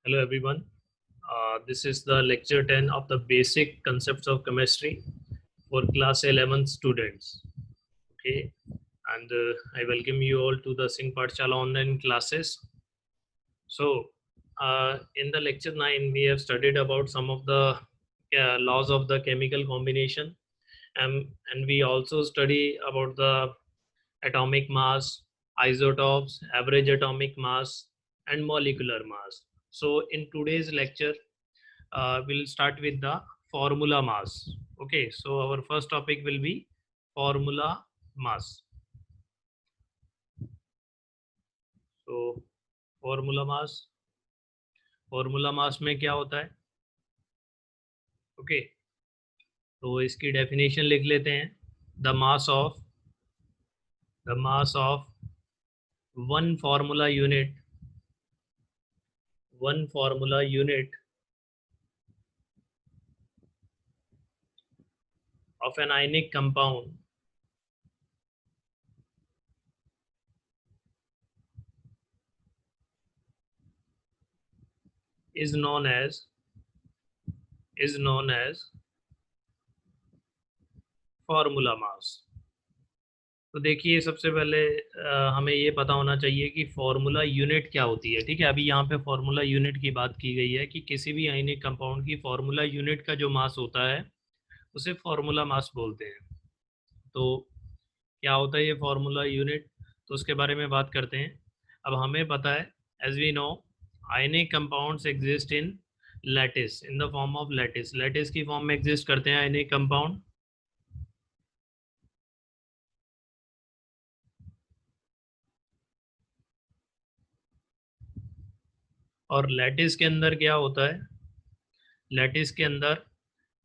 Hello everyone. This is the lecture 10 of the basic concepts of chemistry for class 11 students. Okay, and I welcome you all to the Singh Pathshala online classes. So, in the lecture 9, we have studied about some of the laws of the chemical combination, and we also study about the atomic mass, isotopes, average atomic mass, and molecular mass. So, in today's lecture, we'll start with the formula mass. Okay, so our first topic will be formula mass. So, formula mass में क्या होता है? Okay, तो इसकी definition लिख लेते हैं. The mass of one formula unit of an ionic compound is known as formula mass. तो देखिए, सबसे पहले हमें ये पता होना चाहिए कि फार्मूला यूनिट क्या होती है. ठीक है, अभी यहाँ पे फार्मूला यूनिट की बात की गई है कि किसी भी आयनिक कंपाउंड की फार्मूला यूनिट का जो मास होता है उसे फार्मूला मास बोलते हैं. तो क्या होता है ये फार्मूला यूनिट, तो उसके बारे में बात करते हैं. अब हमें पता है, as we know, ionic compounds exist in lattice, in the form of lattice की फॉर्म में एग्जिस्ट करते हैं आयनिक कंपाउंड. और लैटिस के अंदर क्या होता है, लैटिस के अंदर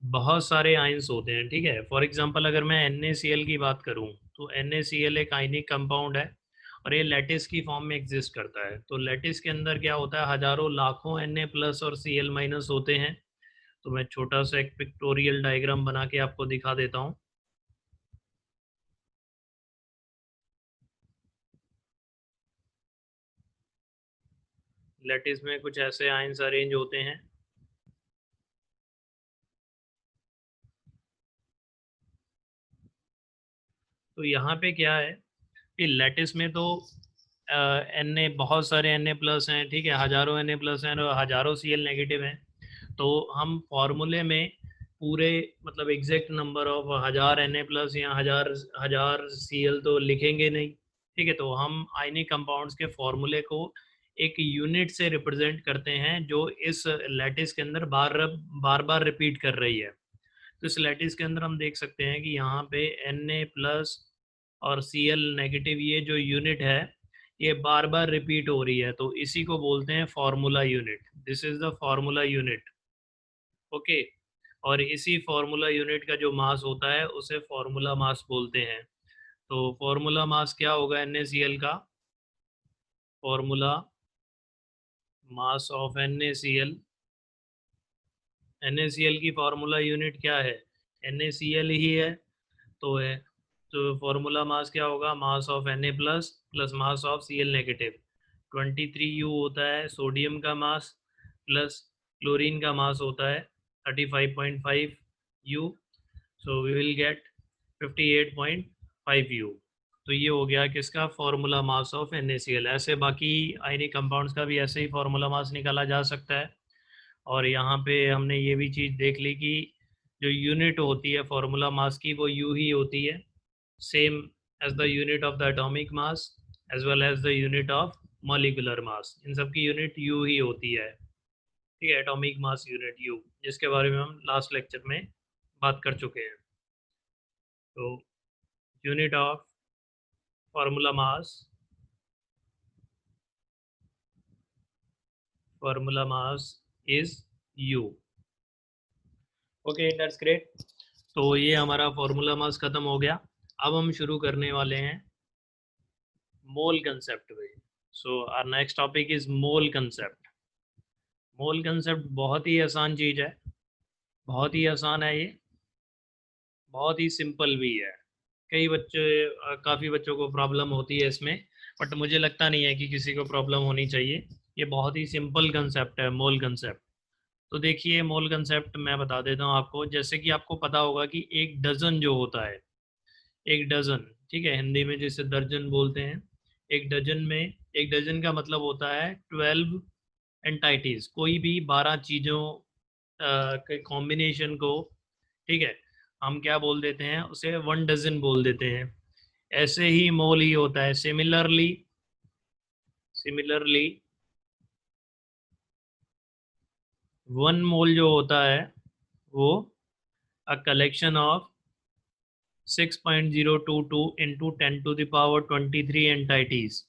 बहुत सारे आयंस होते हैं. ठीक है, फॉर एग्जांपल अगर मैं NaCl की बात करूं तो NaCl एक आयनिक कंपाउंड है और ये लैटिस की फॉर्म में एग्जिस्ट करता है. तो लैटिस के अंदर क्या होता है, हजारों लाखों Na प्लस और Cl माइनस होते हैं. तो मैं छोटा सा एक पिक्टोरियल डायग्राम बना के आपको दिखा देता हूँ. लैटिस में कुछ ऐसे आयंस अरेंज होते हैं. तो यहाँ पे क्या है कि लैटिस में तो बहुत सारे Na प्लस हैं. ठीक है, हजारों Na प्लस हैं और हजारों Cl नेगेटिव हैं. तो हम फॉर्मूले में पूरे मतलब exact number of 1000 Na plus या हजार Cl तो लिखेंगे नहीं. ठीक है, तो हम आयनिक कंपाउंड्स के फॉर्मूले को एक यूनिट से रिप्रेजेंट करते हैं जो इस लैटिस के अंदर बार बार रिपीट कर रही है. तो इस लैटिस के अंदर हम देख सकते हैं कि यहाँ पे Na प्लस और Cl नेगेटिव, ये जो यूनिट है ये बार बार रिपीट हो रही है. तो इसी को बोलते हैं formula unit. This is the formula unit. Okay, और इसी फॉर्मूला यूनिट का जो मास होता है उसे फॉर्मूला मास बोलते हैं. तो फॉर्मूला मास क्या होगा NaCl का? Formula mass of NaCl, NaCl की फॉर्मूला यूनिट क्या है? NaCl ही है. तो है, तो फॉर्मूला मास क्या होगा? Mass of Na plus plus mass of Cl negative. 23U होता है सोडियम का मास, प्लस क्लोरीन का मास होता है 35.5U. So we will get 58.5U. तो ये हो गया किसका? Formula mass of NaCl. ऐसे बाकी आयनिक कंपाउंड्स का भी ऐसे ही फॉर्मूला मास निकाला जा सकता है. और यहाँ पे हमने ये भी चीज़ देख ली कि जो यूनिट होती है फॉर्मूला मास की वो U ही होती है, same as the unit of the atomic mass as well as the unit of molecular mass. इन सब की यूनिट U ही होती है. ठीक है, एटॉमिक मास यूनिट U, जिसके बारे में हम लास्ट लेक्चर में बात कर चुके हैं. तो unit of formula mass is U. Okay, that's great. तो ये हमारा फॉर्मूला मास खत्म हो गया. अब हम शुरू करने वाले हैं मोल कंसेप्ट में. So our next topic is mole concept. Mole concept बहुत ही आसान चीज़ है, बहुत ही आसान है ये, बहुत ही सिंपल भी है. कई बच्चे काफ़ी बच्चों को प्रॉब्लम होती है इसमें, बट मुझे लगता नहीं है कि किसी को प्रॉब्लम होनी चाहिए. ये बहुत ही सिंपल कंसेप्ट है मोल कंसेप्ट। तो देखिए मोल कंसेप्ट मैं बता देता हूँ आपको। जैसे कि आपको पता होगा कि एक डजन जो होता है, एक डजन, ठीक है, हिंदी में जिसे दर्जन बोलते हैं, एक डजन में, एक डजन का मतलब होता है 12 एंटाइटीज, कोई भी 12 चीजों के कॉम्बिनेशन को, ठीक है, हम क्या बोल देते हैं, उसे वन डजन बोल देते हैं। ऐसे ही मोल ही होता है। सिमिलरली, सिमिलरली वन मोल जो होता है वो a collection of 6.022 into 10 to the power 23 entities।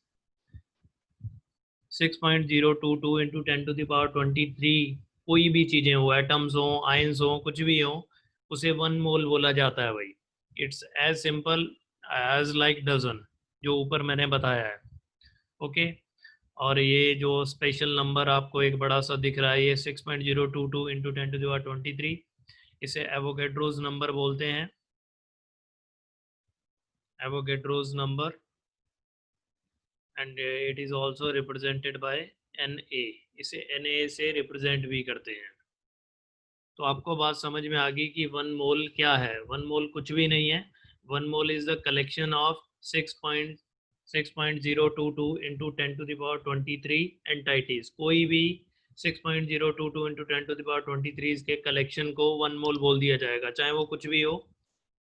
6.022 into 10 to the power 23 कोई भी चीजें हो, एटम्स हो, आयंस हो, कुछ भी हो, उसे वन मोल बोला जाता है भाई। It's as simple as like dozen, जो ऊपर मैंने बताया है। ओके। और ये जो स्पेशल नंबर आपको एक बड़ा सा दिख रहा है, ये 6.022 इंटू 10 टू द पावर 23, इसे एवोगैड्रोस नंबर बोलते हैं। Avogadro's number, and it is also represented by Na। इसे Na से रिप्रेजेंट भी करते हैं। तो आपको बात समझ में आ गई कि वन मोल क्या है। वन मोल कुछ भी नहीं है। One mole is the collection of 6.022 into 10 to the power 23 entities. कोई भी 6.022 इंटू 10 टू द पावर 23 के कलेक्शन को वन मोल बोल दिया जाएगा, चाहे वो कुछ भी हो।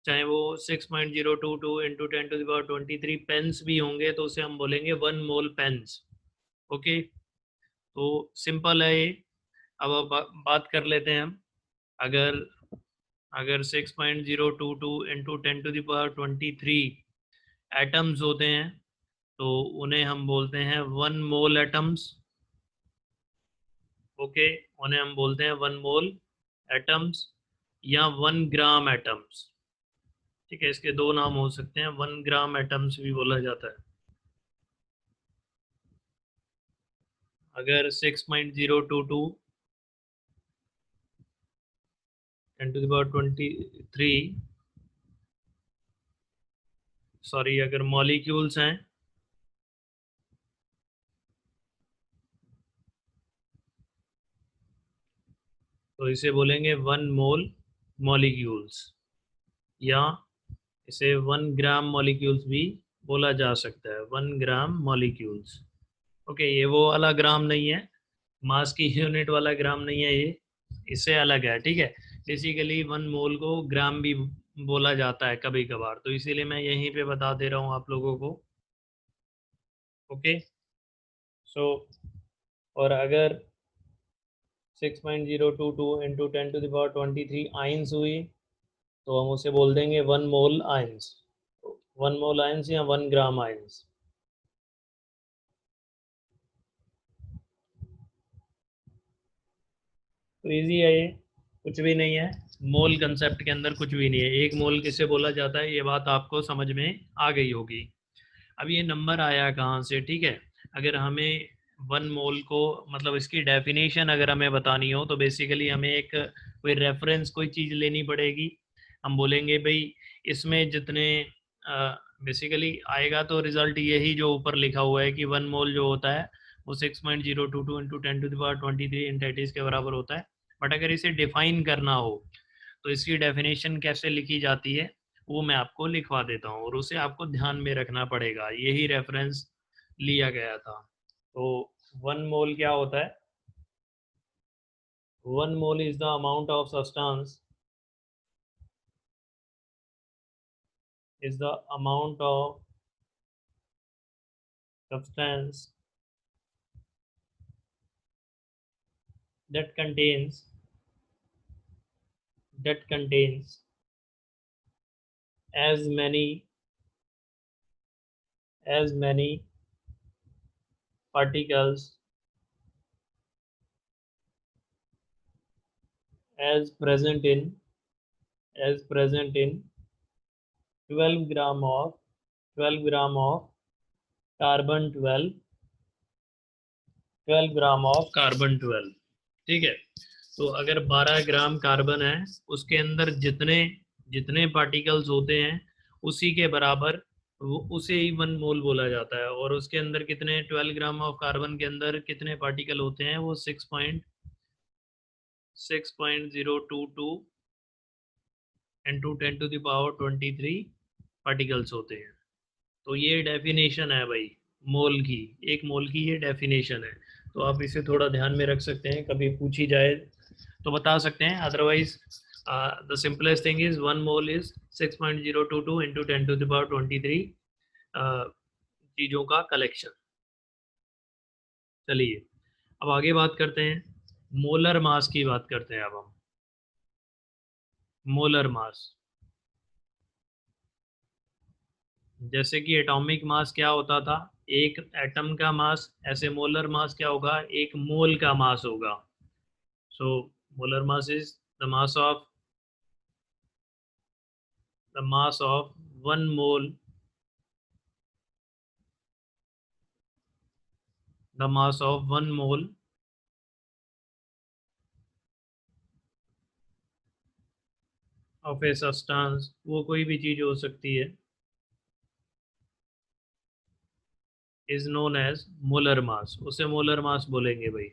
चाहे वो 6.022 into 10 to the power 23 pens भी होंगे तो उसे हम बोलेंगे वन मोल पेन्स। ओके। तो सिंपल है ये। अब बात कर लेते हैं हम। अगर अगर 6.022 into 10 to the power 23 atoms होते हैं तो उन्हें हम बोलते हैं वन मोल एटम्स। ओके। उन्हें हम बोलते हैं वन मोल एटम्स या 1 ग्राम एटम्स। ठीक है, इसके दो नाम हो सकते हैं, 1 ग्राम एटम्स भी बोला जाता है। अगर 6.022 10 टू द पावर 23, सॉरी, अगर मॉलिक्यूल्स हैं तो इसे बोलेंगे वन मोल मॉलिक्यूल्स, या इसे 1 ग्राम मॉलिक्यूल्स भी बोला जा सकता है, 1 ग्राम मॉलिक्यूल्स। ओके, ये वो वाला ग्राम नहीं है, मास की यूनिट वाला ग्राम नहीं है ये, इससे अलग है। ठीक है। बेसिकली वन मोल को ग्राम भी बोला जाता है कभी कभार, तो इसीलिए मैं यहीं पे बता दे रहा हूँ आप लोगों को। ओके। सो और अगर 6.022 into 10 to the power 23 ions हुई तो हम उसे बोल देंगे one mole ions. One mole ions या 1 ग्राम आइंस। तो इजी है ये, कुछ भी नहीं है। मोल कंसेप्ट के अंदर कुछ भी नहीं है। एक मोल किसे बोला जाता है ये बात आपको समझ में आ गई होगी। अब ये नंबर आया कहाँ से, ठीक है। अगर हमें वन मोल को, मतलब इसकी डेफिनेशन अगर हमें बतानी हो तो बेसिकली हमें एक कोई रेफरेंस, कोई चीज़ लेनी पड़ेगी। हम बोलेंगे भाई इसमें जितने, बेसिकली आएगा तो रिजल्ट यही जो ऊपर लिखा हुआ है कि वन मोल जो होता है वो 6.022 into 10 to the power 23 entities के बराबर होता है। बट अगर इसे डिफाइन करना हो तो इसकी डेफिनेशन कैसे लिखी जाती है वो मैं आपको लिखवा देता हूँ, और उसे आपको ध्यान में रखना पड़ेगा। यही रेफरेंस लिया गया था। तो वन मोल क्या होता है? One mole is the amount of substance, is the amount of substance that contains that contains as many as many particles as present in as present in 12 gram of 12 gram of carbon 12 gram of carbon 12। ठीक है। तो अगर 12 gram carbon है, उसके अंदर जितने जितने particles होते हैं उसी के बराबर वो उसे ही 1 मोल बोला जाता है। और उसके अंदर कितने 12 ग्राम ऑफ कार्बन के अंदर कितने पार्टिकल होते हैं? वो 6.022 इंटू 10⁻23 पार्टिकल्स होते हैं। तो ये डेफिनेशन है भाई मोल की, एक मोल की ये डेफिनेशन है। तो आप इसे थोड़ा ध्यान में रख सकते हैं, कभी पूछी जाए तो बता सकते हैं। Otherwise the simplest thing is 1 mole is 6.022 into 10⁻23 चीज़ों का कलेक्शन। चलिए अब आगे बात करते हैं, मोलर मास की बात करते हैं अब हम। मोलर मास, जैसे कि एटॉमिक मास क्या होता था, एक एटम का मास, ऐसे मोलर मास क्या होगा, एक मोल का मास होगा। So molar mass is the mass of 1 mole, the mass of 1 mole of a substance, वो कोई भी चीज हो सकती है, is known as molar mass, उसे मोलर मास बोलेंगे भाई।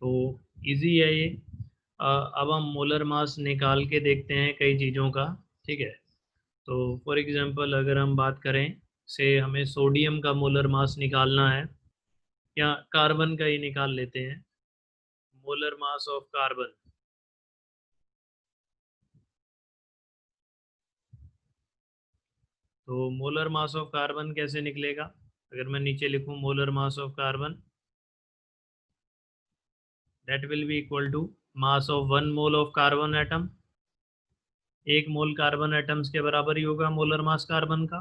तो इजी है ये। अब हम मोलर मास निकाल के देखते हैं कई चीज़ों का, ठीक है। तो फॉर एग्जांपल अगर हम बात करें, से हमें सोडियम का मोलर मास निकालना है, या कार्बन का ही निकाल लेते हैं, मोलर मास ऑफ कार्बन। तो मोलर मास ऑफ कार्बन कैसे निकलेगा? अगर मैं नीचे लिखूं molar mass of carbon, that will be equal to mass of 1 mole of carbon atom. एक मोल कार्बन एटम्स के बराबर ही होगा मोलर मास कार्बन का,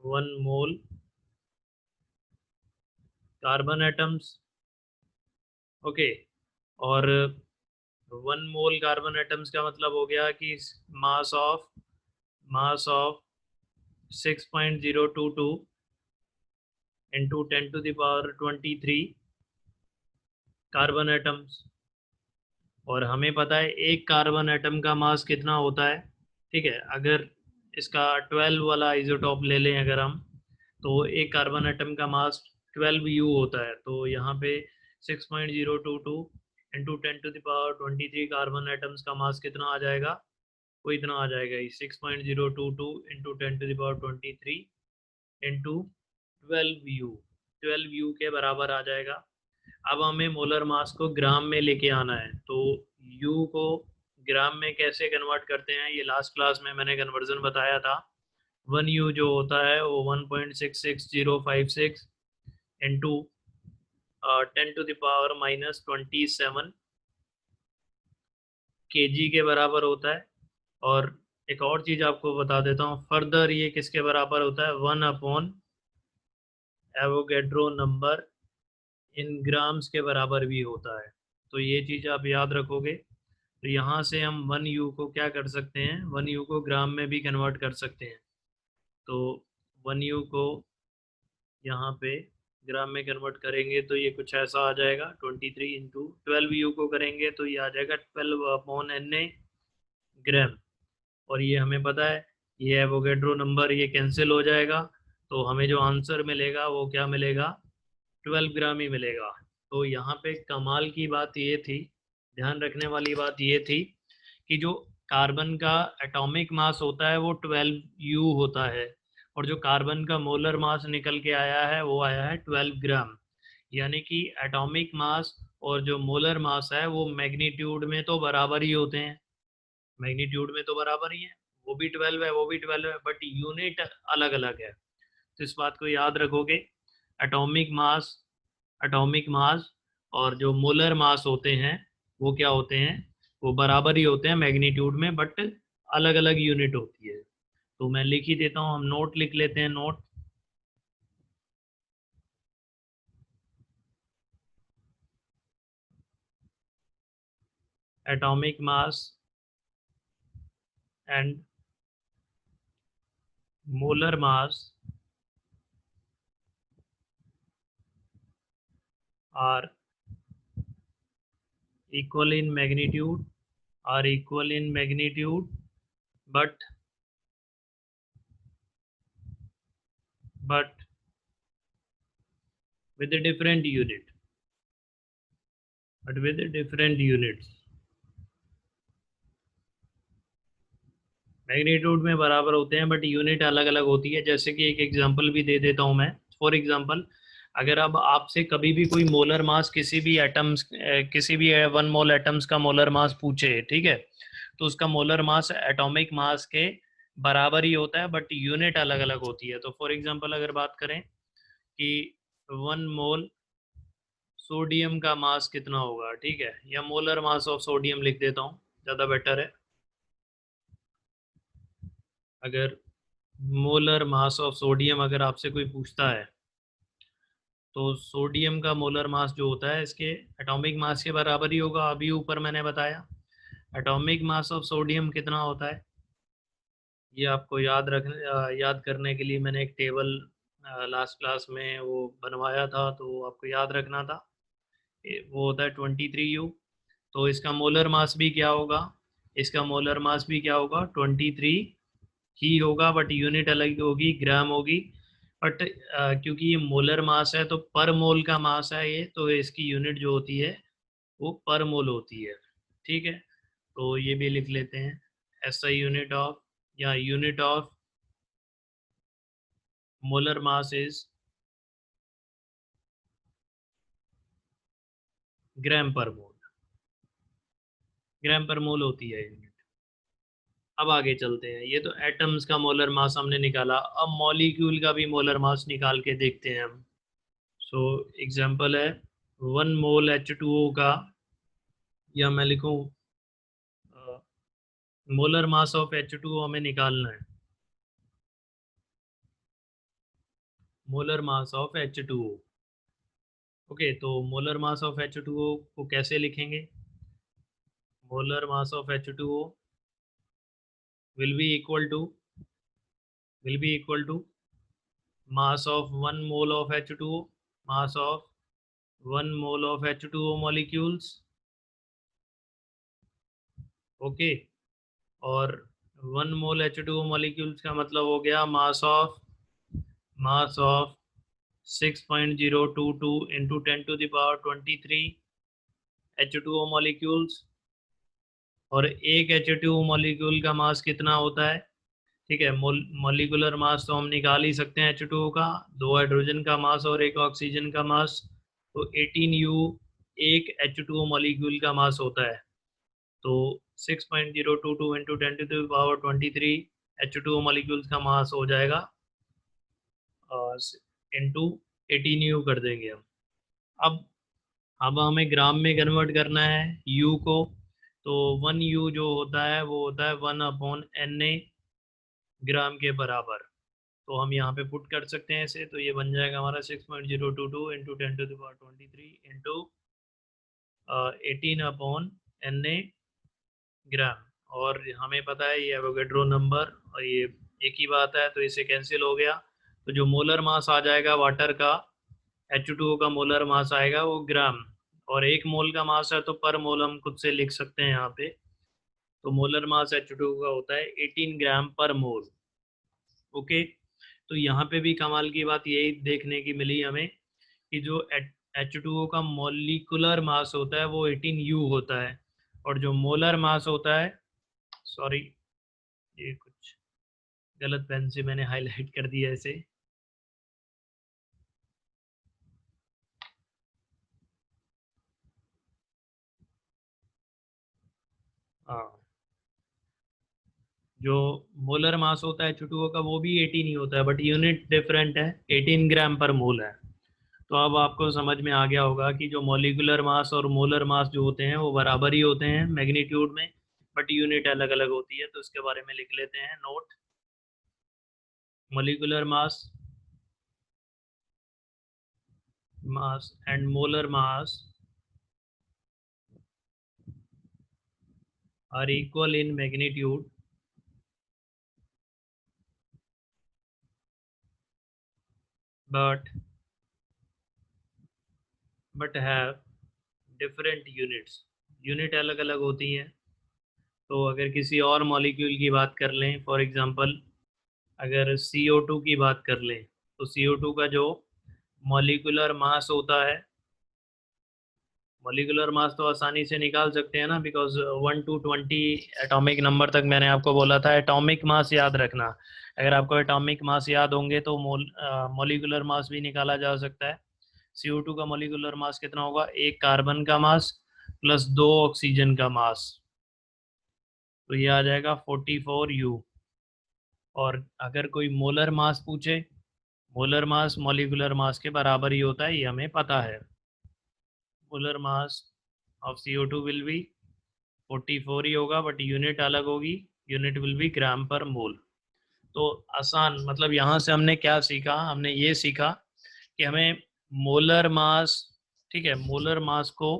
1 मोल कार्बन एटम्स। ओके। और 1 मोल कार्बन एटम्स का मतलब हो गया कि mass of 6.022 into 10⁻23 carbon atoms. और हमें पता है एक कार्बन एटम का मास कितना होता है, ठीक है। अगर इसका 12 वाला आइसोटॉप ले लें अगर हम, तो एक कार्बन एटम का मास 12U होता है। तो यहाँ पे 6.022 इंटू 10⁻23 कार्बन एटम्स का मास कितना आ जाएगा? वो इतना आ जाएगा, 6.022 इंटू 10⁻23 इंटू 12U, 12U के बराबर आ जाएगा। अब हमें मोलर मास को ग्राम में लेके आना है, तो U को ग्राम में कैसे कन्वर्ट करते हैं, ये लास्ट क्लास में मैंने कन्वर्जन बताया था। 1U जो होता है वो 1.66056 इंटू 10⁻⁻27 kg के बराबर होता है। और एक और चीज आपको बता देता हूँ फर्दर, ये किसके बराबर होता है? 1 upon Avogadro number in grams के बराबर भी होता है। तो ये चीज आप याद रखोगे। तो यहाँ से हम 1U को क्या कर सकते हैं, 1U को ग्राम में भी कन्वर्ट कर सकते हैं। तो 1U को यहाँ पे ग्राम में कन्वर्ट करेंगे तो ये कुछ ऐसा आ जाएगा, 23 इंटू 12U को करेंगे तो ये आ जाएगा 12 अपॉन Na ग्राम। और ये हमें पता है, ये एवोगेड्रो नंबर ये कैंसिल हो जाएगा, तो हमें जो आंसर मिलेगा वो क्या मिलेगा? 12 ग्राम ही मिलेगा। तो यहाँ पे कमाल की बात ये थी, ध्यान रखने वाली बात ये थी कि जो कार्बन का एटॉमिक मास होता है वो 12U होता है, और जो कार्बन का मोलर मास निकल के आया है वो आया है 12 ग्राम। यानी कि एटॉमिक मास और जो मोलर मास है वो मैग्नीट्यूड में तो बराबर ही होते हैं, मैग्नीट्यूड में तो बराबर ही है, वो भी 12 है वो भी 12 है, बट यूनिट अलग अलग है। तो इस बात को याद रखोगे, एटॉमिक मास, एटॉमिक मास और जो मोलर मास होते हैं वो क्या होते हैं, वो बराबर ही होते हैं मैग्नीट्यूड में, बट अलग अलग यूनिट होती है। तो मैं लिख ही देता हूँ, हम नोट लिख लेते हैं, note. Atomic mass and molar mass are equal in magnitude are equal in magnitude but with a different unit, but with different units. Magnitude में बराबर होते हैं बट यूनिट अलग अलग होती है। जैसे कि एक एग्जांपल भी दे देता हूं मैं। फॉर एग्जांपल, अगर अब आपसे कभी भी कोई मोलर मास किसी भी एटम्स, किसी भी 1 मोल एटम्स का मोलर मास पूछे, ठीक है, तो उसका मोलर मास एटॉमिक मास के बराबर ही होता है बट यूनिट अलग अलग होती है। तो फॉर एग्जांपल अगर बात करें कि 1 मोल सोडियम का मास कितना होगा, ठीक है, या मोलर मास ऑफ सोडियम लिख देता हूँ, ज़्यादा बेटर है। अगर मोलर मास ऑफ सोडियम अगर आपसे कोई पूछता है, तो सोडियम का मोलर मास जो होता है इसके एटॉमिक मास के बराबर ही होगा। अभी ऊपर मैंने बताया एटॉमिक मास ऑफ सोडियम कितना होता है, ये आपको याद करने के लिए मैंने एक टेबल लास्ट क्लास में वो बनवाया था, तो आपको याद रखना था। वो होता है 23 U। तो इसका मोलर मास भी क्या होगा, इसका मोलर मास भी क्या होगा, 23 ही होगा बट यूनिट अलग होगी, ग्राम होगी। बट क्योंकि ये मोलर मास है तो पर मोल का मास है ये, तो इसकी यूनिट जो होती है वो पर मोल होती है। ठीक है, तो ये भी लिख लेते हैं। एसआई यूनिट ऑफ, या unit of molar mass is gram per mole, gram per मोल होती है यूनिट। अब आगे चलते हैं। ये तो एटम्स का मोलर मास हमने निकाला, अब मॉलिक्यूल का भी मोलर मास निकाल के देखते हैं हम। सो एग्जांपल है 1 मोल H2O का, या मैं लिखूं मोलर मास ऑफ H2O हमें निकालना है। Molar mass of H2O। Okay, तो मोलर मास ऑफ H2O को कैसे लिखेंगे? Molar mass of H2O will be equal to will be equal to mass of 1 mole of H2O, mass of 1 mole of H2O molecules। Okay, और 1 मोल H2O molecules का मतलब हो गया mass of 6.022 into 10⁻23 H2O molecules. और एक H2O molecule का मास कितना होता है? ठीक है, मॉलिक्यूलर मास तो हम निकाल ही सकते हैं H2O का, 2 हाइड्रोजन का मास और एक ऑक्सीजन का मास, तो 18U एक H2O मॉलिक्यूल का मास होता है। तो 6.022 इंटू 10⁻23 H2O मॉलिक्यूल्स का मास हो जाएगा, इंटू 18U कर देंगे हम। अब अब हमें ग्राम में कन्वर्ट करना है U को। तो 1U जो होता है वो होता है 1/Na ग्राम के बराबर। तो हम यहाँ पे पुट कर सकते हैं इसे, तो ये बन जाएगा हमारा 6.022 इंटू 10⁻23 इंटू 18/Na ग्राम। और हमें पता है ये एवोगेड्रो नंबर, और ये एक ही बात है तो इसे कैंसिल हो गया। तो जो मोलर मास आ जाएगा वाटर का, H2O का मोलर मास आएगा वो ग्राम, और 1 मोल का मास है तो पर मोल हम खुद से लिख सकते हैं यहाँ पे। तो मोलर मास H2O का होता है 18 ग्राम पर मोल। ओके, तो यहाँ पे भी कमाल की बात यही देखने की मिली हमें कि जो H2O का मॉलिक्यूलर मास होता है वो 18U होता है, और जो मोलर मास होता है, सॉरी ये कुछ गलत पेन से मैंने हाईलाइट कर दिया इसे। हाँ, जो मोलर मास होता है H2O का वो भी 18 ही होता है बट यूनिट डिफरेंट है, 18 ग्राम पर मोल है। तो अब आपको समझ में आ गया होगा कि जो मॉलिक्यूलर मास और मोलर मास जो होते हैं वो बराबर ही होते हैं मैग्नीट्यूड में, बट यूनिट अलग अलग होती है। तो इसके बारे में लिख लेते हैं note. Molecular mass and molar mass are equal in magnitude but have different units। Unit अलग अलग होती हैं तो अगर किसी और मॉलिक्यूल की बात कर लें, फॉर एग्जांपल अगर CO2 की बात कर लें, तो CO2 का जो मॉलिक्यूलर मास होता है, मॉलिक्यूलर मास तो आसानी से निकाल सकते हैं ना, बिकॉज 1 to 20 एटॉमिक नंबर तक मैंने आपको बोला था। एटॉमिक मास याद रखना, अगर आपको एटॉमिक मास याद होंगे तो मॉलिक्यूलर मास भी निकाला जा सकता है। CO2 का मॉलिक्यूलर मास कितना होगा? एक कार्बन का मास प्लस 2 ऑक्सीजन का मास, तो ये आ जाएगा 44U। और अगर कोई मोलर मास पूछे, मोलर मास मॉलिक्यूलर मास के बराबर ही होता है, ये हमें पता है। Molar mass of CO2 will be 44 ही होगा, बट यूनिट अलग होगी, unit will be gram per मोल। तो आसान, मतलब यहाँ से हमने क्या सीखा? हमने ये सीखा कि हमें मोलर मास, ठीक है, मोलर मास को,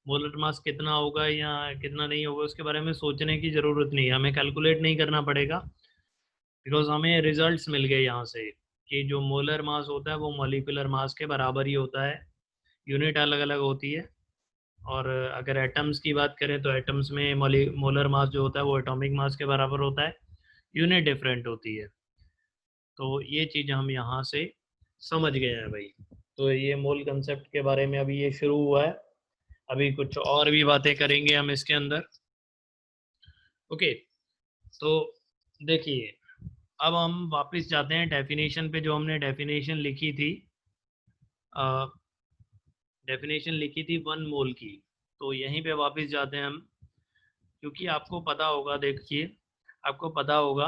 मोलर मास कितना होगा या कितना नहीं होगा उसके बारे में सोचने की ज़रूरत नहीं है, हमें कैलकुलेट नहीं करना पड़ेगा, बिकॉज हमें रिजल्ट्स मिल गए यहाँ से कि जो मोलर मास होता है वो मॉलिक्यूलर मास के बराबर ही होता है, यूनिट अलग अलग होती है। और अगर एटम्स की बात करें तो एटम्स में मोलर मास जो होता है वो एटॉमिक मास के बराबर होता है, यूनिट डिफरेंट होती है। तो ये चीज़ हम यहाँ से समझ गए हैं भाई। तो ये मोल कंसेप्ट के बारे में अभी ये शुरू हुआ है, अभी कुछ और भी बातें करेंगे हम इसके अंदर। ओके, तो देखिए, अब हम वापस जाते हैं डेफिनेशन पे, जो हमने डेफिनेशन लिखी थी, डेफिनेशन लिखी थी 1 मोल की। तो यहीं पे वापस जाते हैं हम, क्योंकि आपको पता होगा, देखिए आपको पता होगा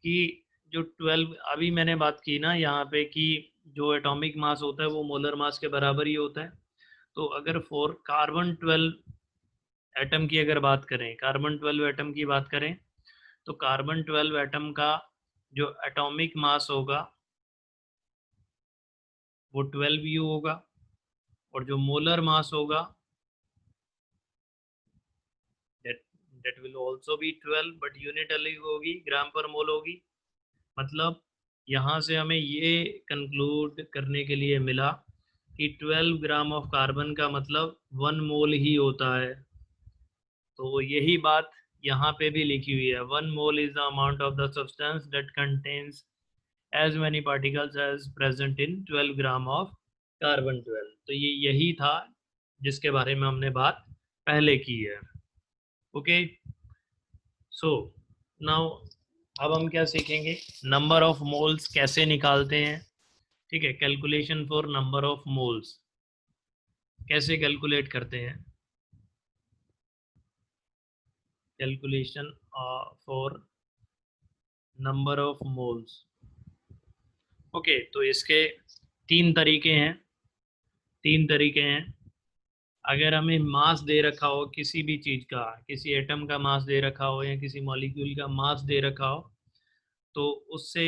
कि जो 12 अभी मैंने बात की ना यहाँ पे कि जो एटॉमिक मास होता है वो मोलर मास के बराबर ही होता है। तो अगर फॉर कार्बन 12 एटम की अगर बात करें, कार्बन 12 एटम की बात करें, तो कार्बन 12 एटम का जो एटॉमिक मास होगा वो 12U होगा, और जो मोलर मास होगा that that will also be 12, but unit अलग होगी, ग्राम पर मोल होगी। मतलब यहाँ से हमें ये कंक्लूड करने के लिए मिला कि 12 ग्राम ऑफ कार्बन का मतलब 1 मोल ही होता है। तो यही बात यहाँ पे भी लिखी हुई है, 1 mole is the amount of the substance that contains as many particles as present in 12 gram of carbon 12। तो ये यही था जिसके बारे में हमने बात पहले की है। ओके, सो नाउ अब हम क्या सीखेंगे? नंबर ऑफ मोल्स कैसे निकालते हैं, ठीक है, calculation for number of moles कैसे कैलकुलेट करते हैं, calculation for number of moles. Okay, तो इसके तीन तरीके हैं, तीन तरीके हैं। अगर हमें मास दे रखा हो किसी भी चीज़ का, किसी एटम का मास दे रखा हो या किसी मॉलिक्यूल का मास दे रखा हो, तो उससे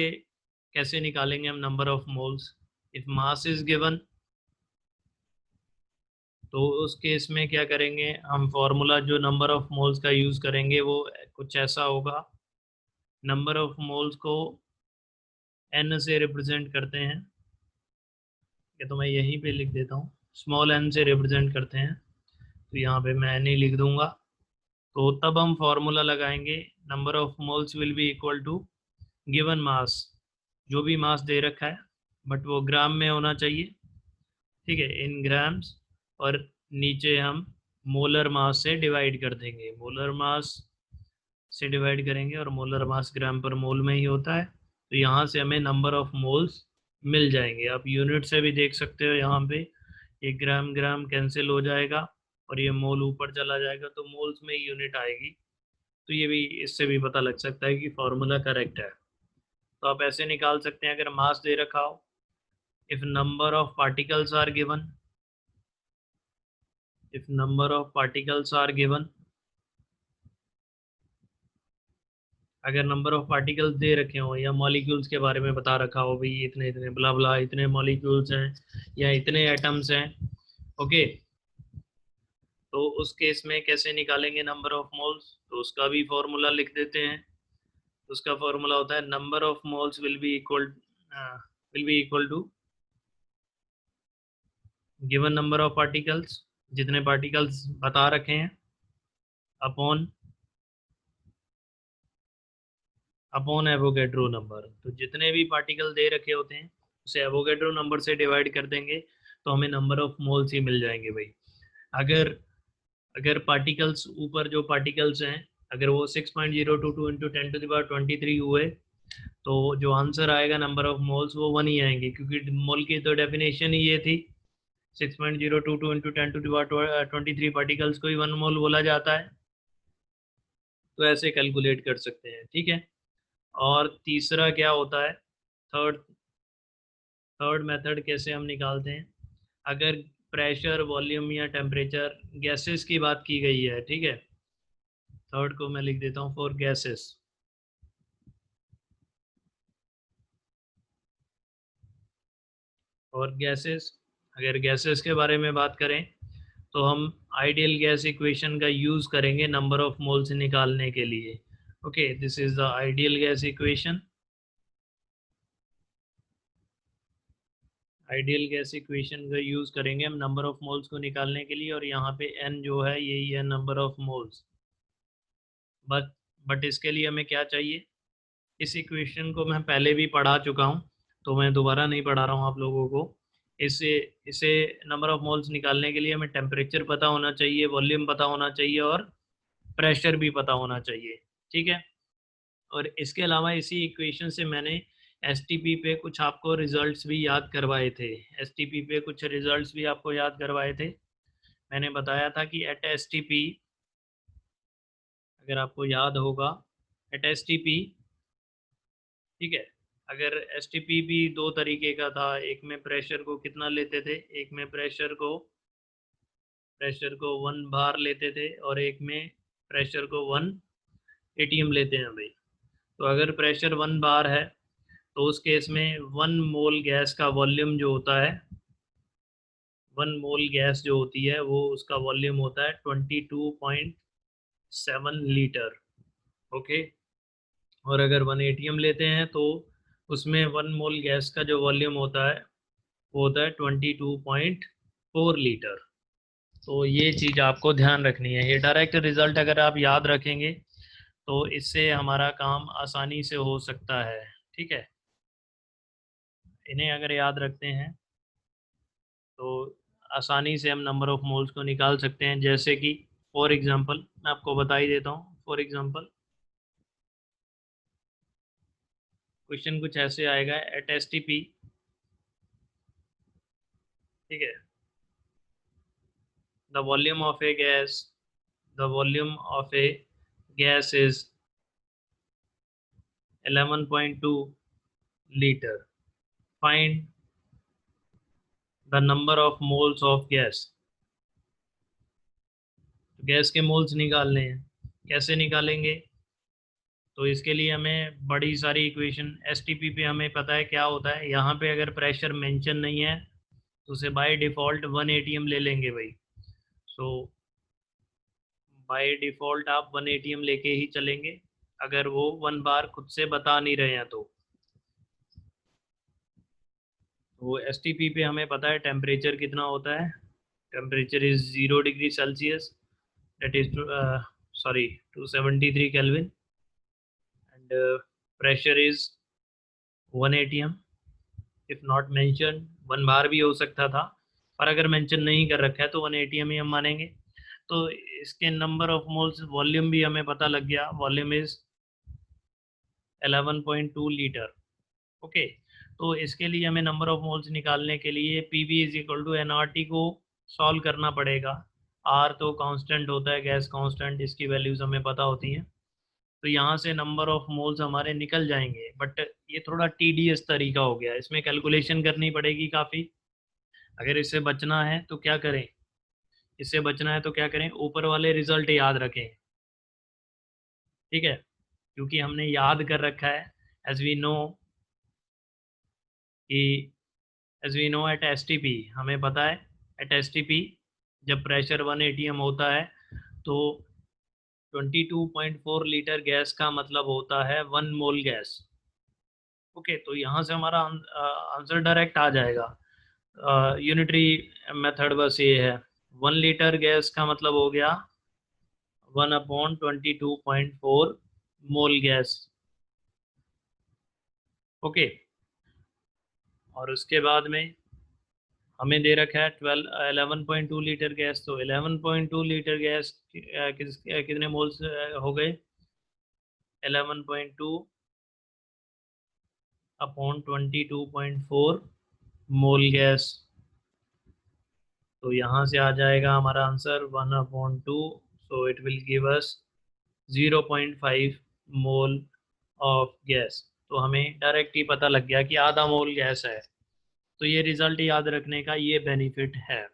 कैसे निकालेंगे हम number of moles? If mass is given, तो उस केस में क्या करेंगे हम? फॉर्मूला जो नंबर ऑफ मोल्स का यूज़ करेंगे वो कुछ ऐसा होगा, नंबर ऑफ मोल्स को n से रिप्रेजेंट करते हैं, ये तो मैं यहीं पे लिख देता हूँ, स्मॉल n से रिप्रेजेंट करते हैं, तो यहाँ पे मैं n ही लिख दूंगा। तो तब हम फॉर्मूला लगाएंगे, number of moles will be equal to given mass, जो भी मास दे रखा है बट वो ग्राम में होना चाहिए, ठीक है, इन ग्राम्स। और नीचे हम मोलर मास से डिवाइड कर देंगे, मोलर मास से डिवाइड करेंगे, और मोलर मास ग्राम पर मोल में ही होता है। तो यहाँ से हमें नंबर ऑफ मोल्स मिल जाएंगे। आप यूनिट से भी देख सकते हो, यहाँ पे ये ग्राम ग्राम कैंसिल हो जाएगा और ये मोल ऊपर चला जाएगा, तो मोल्स में ही यूनिट आएगी। तो ये भी, इससे भी पता लग सकता है कि फॉर्मूला करेक्ट है। तो आप ऐसे निकाल सकते हैं, अगर मास दे रखा हो, if number of particles are given, if number of particles are given, अगर नंबर ऑफ पार्टिकल्स दे रखे हो या मॉलिक्यूल्स के बारे में बता रखा हो, भाई इतने इतने ब्ला ब्ला इतने मॉलिक्यूल्स हैं या इतने एटम्स हैं, ओके, तो उस केस में कैसे निकालेंगे नंबर ऑफ मोल्स? तो उसका भी फॉर्मूला लिख देते हैं। उसका फॉर्मूला होता है number of moles will be equal to given number of particles, जितने पार्टिकल्स बता रखे हैं, अपॉन अपॉन एवोगैड्रो नंबर। तो जितने भी पार्टिकल दे रखे होते हैं उसे एवोगैड्रो नंबर से डिवाइड कर देंगे तो हमें नंबर ऑफ मोल्स ही मिल जाएंगे भाई। अगर अगर पार्टिकल्स ऊपर जो पार्टिकल्स हैं अगर वो 6.022 इंटू 10⁻23 हुए तो जो आंसर आएगा नंबर ऑफ मोल्स वो 1 ही आएंगे, क्योंकि मोल की तो डेफिनेशन ही ये थी 6.022 इंटू 10⁻23 पार्टिकल्स को ही 1 मोल बोला जाता है। तो ऐसे कैलकुलेट कर सकते हैं, ठीक है। और तीसरा क्या होता है, थर्ड थर्ड मेथड कैसे हम निकालते हैं, अगर प्रेशर वॉल्यूम या टेम्परेचर गैसेस की बात की गई है, ठीक है। थर्ड को मैं लिख देता हूँ फॉर गैसेस। और गैसेस, अगर गैसेस के बारे में बात करें तो हम आइडियल गैस इक्वेशन का यूज़ करेंगे नंबर ऑफ मोल्स निकालने के लिए। Okay, this is the ideal gas equation. Ideal gas equation का यूज़ करेंगे हम नंबर ऑफ मोल्स को निकालने के लिए, और यहाँ पे n जो है यही है नंबर ऑफ मोल्स। बट इसके लिए हमें क्या चाहिए, इस इक्वेशन को मैं पहले भी पढ़ा चुका हूँ तो मैं दोबारा नहीं पढ़ा रहा हूँ आप लोगों को। इसे इसे नंबर ऑफ मोल्स निकालने के लिए हमें टेम्परेचर पता होना चाहिए, वॉल्यूम पता होना चाहिए और प्रेशर भी पता होना चाहिए, ठीक है। और इसके अलावा इसी इक्वेशन से मैंने एसटीपी पे कुछ आपको रिजल्ट्स भी याद करवाए थे। एसटीपी पे कुछ रिजल्ट्स भी आपको याद करवाए थे। मैंने बताया था कि एट एसटीपी, अगर आपको याद होगा, एट एसटीपी, ठीक है, अगर एसटीपी भी दो तरीके का था, एक में प्रेशर को कितना लेते थे, एक में प्रेशर को 1 बार लेते थे और एक में प्रेशर को 1 ATM लेते हैं भाई। तो अगर प्रेशर 1 बार है तो उस केस में 1 मोल गैस का वॉल्यूम जो होता है, 1 मोल गैस जो होती है वो उसका वॉल्यूम होता है 22.7 लीटर। ओके। और अगर 1 ATM लेते हैं तो उसमें 1 मोल गैस का जो वॉल्यूम होता है वो होता है 22.4 लीटर। तो ये चीज़ आपको ध्यान रखनी है। ये डायरेक्ट रिजल्ट अगर आप याद रखेंगे तो इससे हमारा काम आसानी से हो सकता है, ठीक है। इन्हें अगर याद रखते हैं तो आसानी से हम नंबर ऑफ मोल्स को निकाल सकते हैं। जैसे कि फॉर एग्जांपल मैं आपको बता ही देता हूँ, फॉर एग्जांपल क्वेश्चन कुछ ऐसे आएगा, एट एसटीपी, ठीक है, the volume of A gas, the volume of A gas is 11.2 litre, find the number of moles of gas. तो गैस के मोल्स निकालने हैं, कैसे निकालेंगे, तो इसके लिए हमें बड़ी सारी इक्वेशन, एसटीपी पे हमें पता है क्या होता है। यहाँ पे अगर प्रेशर मेंशन नहीं है तो उसे बाय डिफ़ॉल्ट 1 ATM ले लेंगे भाई। सो बाय डिफ़ॉल्ट आप 1 ATM लेके ही चलेंगे अगर वो 1 बार खुद से बता नहीं रहे हैं तो एसटीपी पे हमें पता है टेम्परेचर कितना होता है, temperature is 0 degree Celsius, that is sorry 273 kelvin, and pressure is 1 ATM। If not mention 1 बार भी हो सकता था, पर अगर मेंशन नहीं कर रखा है तो 1 ATM ही हम मानेंगे। तो इसके नंबर ऑफ मोल्स, वॉल्यूम भी हमें पता लग गया, वॉल्यूम इज 11.2 लीटर। ओके। तो इसके लिए हमें नंबर ऑफ मोल्स निकालने के लिए P V is equal to N R T को सॉल्व करना पड़ेगा। आर तो कांस्टेंट होता है, गैस कांस्टेंट, इसकी वैल्यूज हमें पता होती हैं। तो यहाँ से नंबर ऑफ मोल्स हमारे निकल जाएंगे, बट ये थोड़ा टीडीएस तरीका हो गया, इसमें कैलकुलेशन करनी पड़ेगी काफ़ी। अगर इससे बचना है तो क्या करें, इससे बचना है तो क्या करें, ऊपर वाले रिजल्ट याद रखें, ठीक है, क्योंकि हमने याद कर रखा है। एज वी नो कि as we know at STP, हमें पता है एट एसटीपी जब प्रेशर 1 ATM होता है तो 22.4 लीटर गैस का मतलब होता है 1 मोल गैस। ओके, तो यहाँ से हमारा आंसर डायरेक्ट आ जाएगा। यूनिटरी मेथड बस ये है, 1 लीटर गैस का मतलब हो गया 1/22.4 मोल गैस। ओके। और उसके बाद में हमें दे रखा है 11.2 लीटर गैस। तो 11.2 लीटर गैस कितने मोल्स हो गए? 11.2 अपॉन 22.4 मोल गैस। तो यहाँ से आ जाएगा हमारा answer 1/2, so it will give us 0.5 mole of gas. तो हमें डायरेक्ट ही पता लग गया कि आधा मोल गैस है। तो ये रिजल्ट याद रखने का ये बेनिफिट है।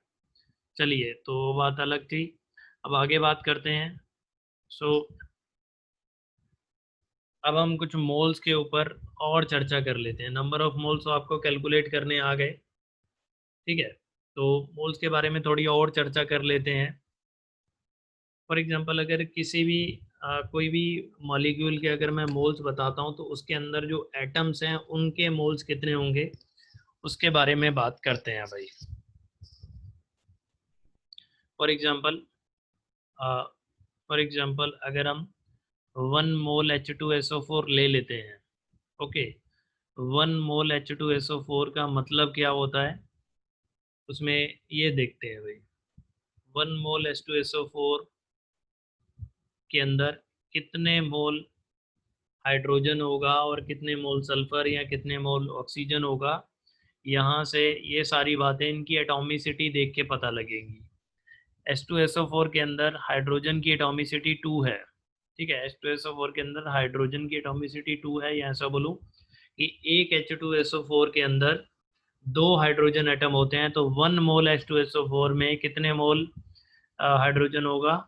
चलिए, तो बात अलग थी, अब आगे बात करते हैं। सो अब हम कुछ मोल्स के ऊपर और चर्चा कर लेते हैं। नंबर ऑफ मोल्स आपको कैलकुलेट करने आ गए, ठीक है। तो मोल्स के बारे में थोड़ी और चर्चा कर लेते हैं। फॉर एग्जांपल, अगर किसी भी कोई भी मॉलिक्यूल के अगर मैं मोल्स बताता हूँ तो उसके अंदर जो एटम्स हैं उनके मोल्स कितने होंगे, उसके बारे में बात करते हैं भाई। फॉर एग्जांपल अगर हम 1 मोल H2SO4 ले लेते हैं, ओके। 1 मोल H2SO4 का मतलब क्या होता है, उसमें ये देखते हैं भाई। 1 मोल H2SO4 के अंदर कितने मोल हाइड्रोजन होगा और कितने मोल सल्फर या कितने मोल ऑक्सीजन होगा, यहाँ से ये सारी बातें इनकी एटॉमिसिटी देख के पता लगेंगी। H2SO4 के अंदर हाइड्रोजन की एटॉमिसिटी 2 है, ठीक है। H2SO4 के अंदर हाइड्रोजन की एटॉमिसिटी 2 है, या ऐसा बोलूँ कि एक H2SO4 के अंदर 2 हाइड्रोजन एटम होते हैं। तो 1 मोल H2SO4 में कितने मोल हाइड्रोजन होगा?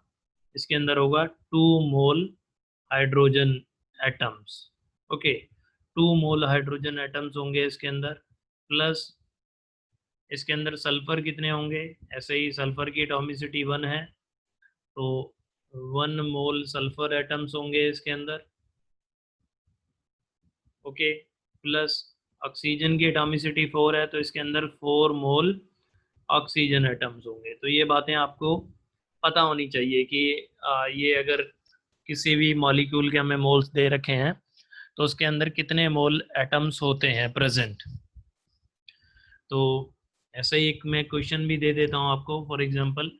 इसके अंदर होगा 2 मोल हाइड्रोजन एटम्स, ओके। 2 मोल हाइड्रोजन एटम्स होंगे इसके अंदर, प्लस इसके अंदर सल्फर कितने होंगे? ऐसे ही सल्फर की एटॉमिसिटी 1 है, तो 1 मोल सल्फर एटम्स होंगे इसके अंदर, ओके। प्लस ऑक्सीजन की एटॉमिसिटी 4 है, तो इसके अंदर 4 मोल ऑक्सीजन एटम्स होंगे। तो ये बातें आपको पता होनी चाहिए कि ये अगर किसी भी मॉलिक्यूल के हमें मोल्स दे रखे हैं तो उसके अंदर कितने मोल एटम्स होते हैं प्रेजेंट। तो ऐसे ही एक मैं क्वेश्चन भी दे देता हूँ आपको। फॉर एग्जांपल,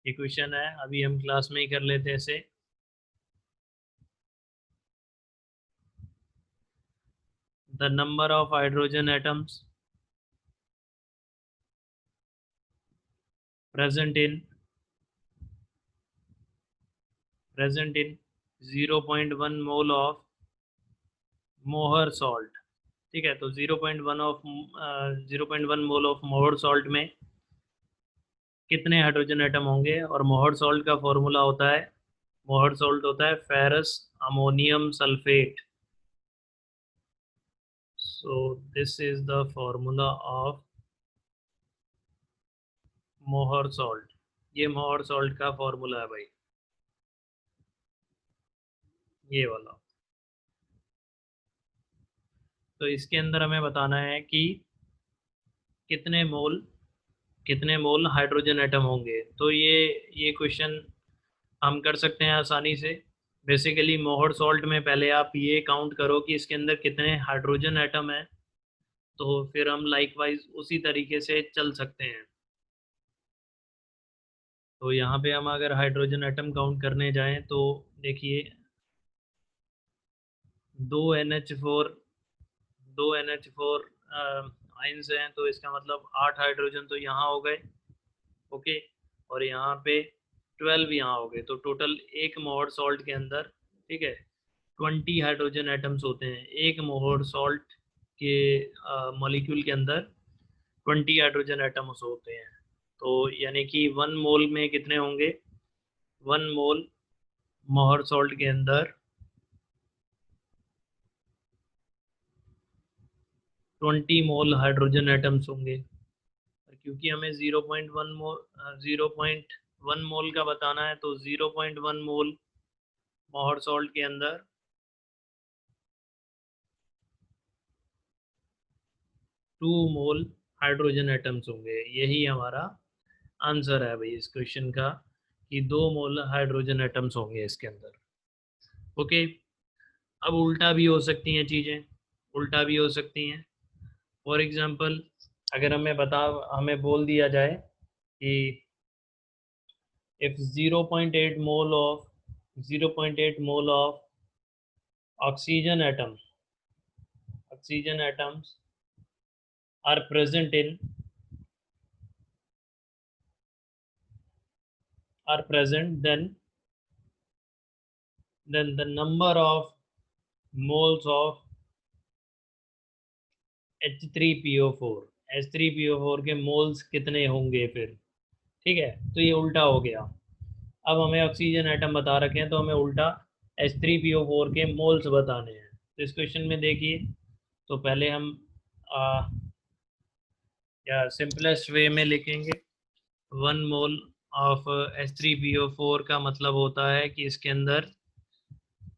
ये क्वेश्चन है, अभी हम क्लास में ही कर लेते हैं इसे। The number of hydrogen atoms present in 0.1 mole of मोहर सॉल्ट, ठीक है। तो 0.1 मोल ऑफ मोहर सॉल्ट में कितने हाइड्रोजन एटम होंगे? और मोहर सॉल्ट का फॉर्मूला होता है, मोहर सॉल्ट होता है ferrous ammonium sulphate. So this is the formula of मोहर सॉल्ट। ये मोहर सॉल्ट का फॉर्मूला है भाई, ये वाला। तो इसके अंदर हमें बताना है कि कितने मोल हाइड्रोजन एटम होंगे। तो ये क्वेश्चन हम कर सकते हैं आसानी से। बेसिकली मोहर सॉल्ट में पहले आप ये काउंट करो कि इसके अंदर कितने हाइड्रोजन एटम है, तो फिर हम लाइकवाइज उसी तरीके से चल सकते हैं। तो यहाँ पे हम अगर हाइड्रोजन एटम काउंट करने जाएं तो देखिए, 2 NH4, 2 NH4 आइंस हैं, तो इसका मतलब 8 हाइड्रोजन तो यहाँ हो गए, ओके। और यहाँ पे 12 यहाँ हो गए। तो टोटल एक मोहर सॉल्ट के अंदर, ठीक है, 20 हाइड्रोजन एटम्स होते हैं। एक मोहर सॉल्ट के मॉलिक्यूल के अंदर 20 हाइड्रोजन एटम्स होते हैं। तो यानी कि 1 मोल में कितने होंगे? 1 मोल मोहर सॉल्ट के अंदर 20 मोल हाइड्रोजन एटम्स होंगे। क्योंकि हमें 0.1 मोल का बताना है, तो 0.1 मोल मोहर सॉल्ट के अंदर 2 मोल हाइड्रोजन एटम्स होंगे। यही हमारा आंसर है भाई इस क्वेश्चन का, कि 2 मोल हाइड्रोजन एटम्स होंगे इसके अंदर, ओके। अब उल्टा भी हो सकती हैं चीज़ें। उल्टा भी हो सकती हैं। फॉर एग्जांपल अगर हमें बोल दिया जाए कि if 0.8 mole of oxygen atoms are present, then the number of moles of H3PO4 के मोल्स कितने होंगे फिर। ठीक है, तो ये उल्टा हो गया। अब हमें ऑक्सीजन एटम बता रखे हैं तो हमें उल्टा H3PO4 के मोल्स बताने हैं। तो इस क्वेश्चन में देखिए, तो पहले हम या सिंपलेस्ट वे में लिखेंगे 1 मोल ऑफ H3PO4 का मतलब होता है कि इसके अंदर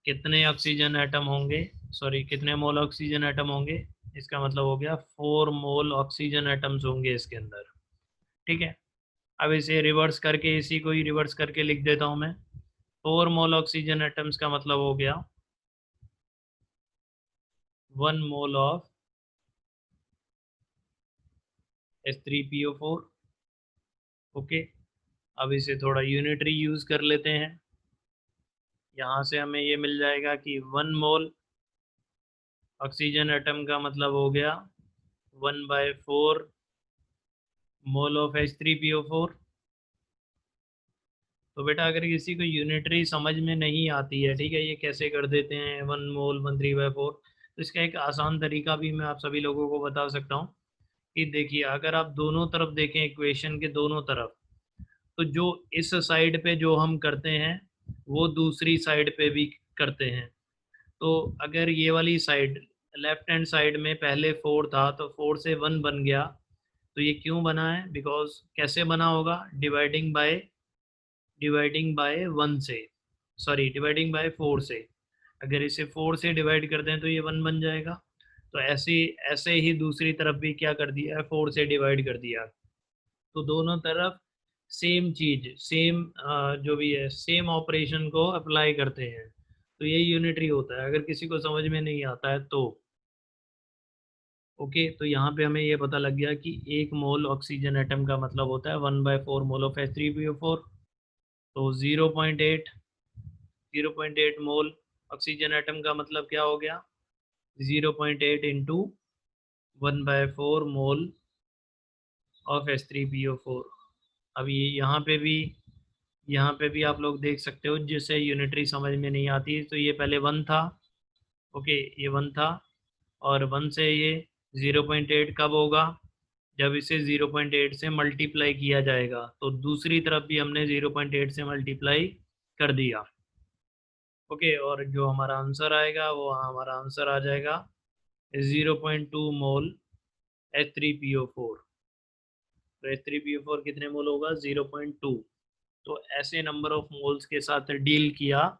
कितने ऑक्सीजन एटम होंगे, सॉरी कितने मोल ऑक्सीजन एटम होंगे। इसका मतलब हो गया 4 मोल ऑक्सीजन एटम्स होंगे इसके अंदर। ठीक है, अब इसे रिवर्स करके इसी को ही रिवर्स करके लिख देता हूं मैं। 4 मोल ऑक्सीजन एटम्स का मतलब हो गया 1 मोल ऑफ H3PO4। ओके, अब इसे थोड़ा यूनिटरी यूज कर लेते हैं। यहाँ से हमें ये मिल जाएगा कि 1 मोल ऑक्सीजन एटम का मतलब हो गया 1/4 मोल ऑफ H3PO4। तो बेटा अगर किसी को यूनिटरी समझ में नहीं आती है, ठीक है, ये कैसे कर देते हैं 1 मोल 1/3/4, तो इसका एक आसान तरीका भी मैं आप सभी लोगों को बता सकता हूँ कि देखिए अगर आप दोनों तरफ देखें, इक्वेशन के दोनों तरफ, तो जो इस साइड पे जो हम करते हैं वो दूसरी साइड पे भी करते हैं। तो अगर ये वाली साइड लेफ्ट हैंड साइड में पहले 4 था तो 4 से 1 बन गया। तो ये क्यों बना है, बिकॉज कैसे बना होगा, डिवाइडिंग बाय 1 से, सॉरी डिवाइडिंग बाय 4 से। अगर इसे 4 से डिवाइड कर दें तो ये 1 बन जाएगा। तो ऐसे ऐसे ही दूसरी तरफ भी क्या कर दिया है, 4 से डिवाइड कर दिया। तो दोनों तरफ सेम चीज, सेम जो भी है सेम ऑपरेशन को अप्लाई करते हैं। तो ये यूनिटरी होता है अगर किसी को समझ में नहीं आता है तो। ओके, तो यहाँ पे हमें ये पता लग गया कि 1 मोल ऑक्सीजन एटम का मतलब होता है 1/4 मोल ऑफ H3PO4। तो 0.8 मोल ऑक्सीजन एटम का मतलब क्या हो गया, 0.8 इंटू 1/4 मोल ऑफ H3PO4। अब ये यहाँ पे भी आप लोग देख सकते हो, जिसे यूनिटरी समझ में नहीं आती तो ये पहले 1 था। ओके, ये 1 था और 1 से ये 0.8 कब होगा, जब इसे 0.8 से मल्टीप्लाई किया जाएगा। तो दूसरी तरफ भी हमने 0.8 से मल्टीप्लाई कर दिया। ओके, और जो हमारा आंसर आएगा वो हमारा आंसर आ जाएगा 0.2 मोल H3PO4। तो H3PO4 कितने मोल होगा, 0.2। तो ऐसे नंबर ऑफ मोल्स के साथ डील किया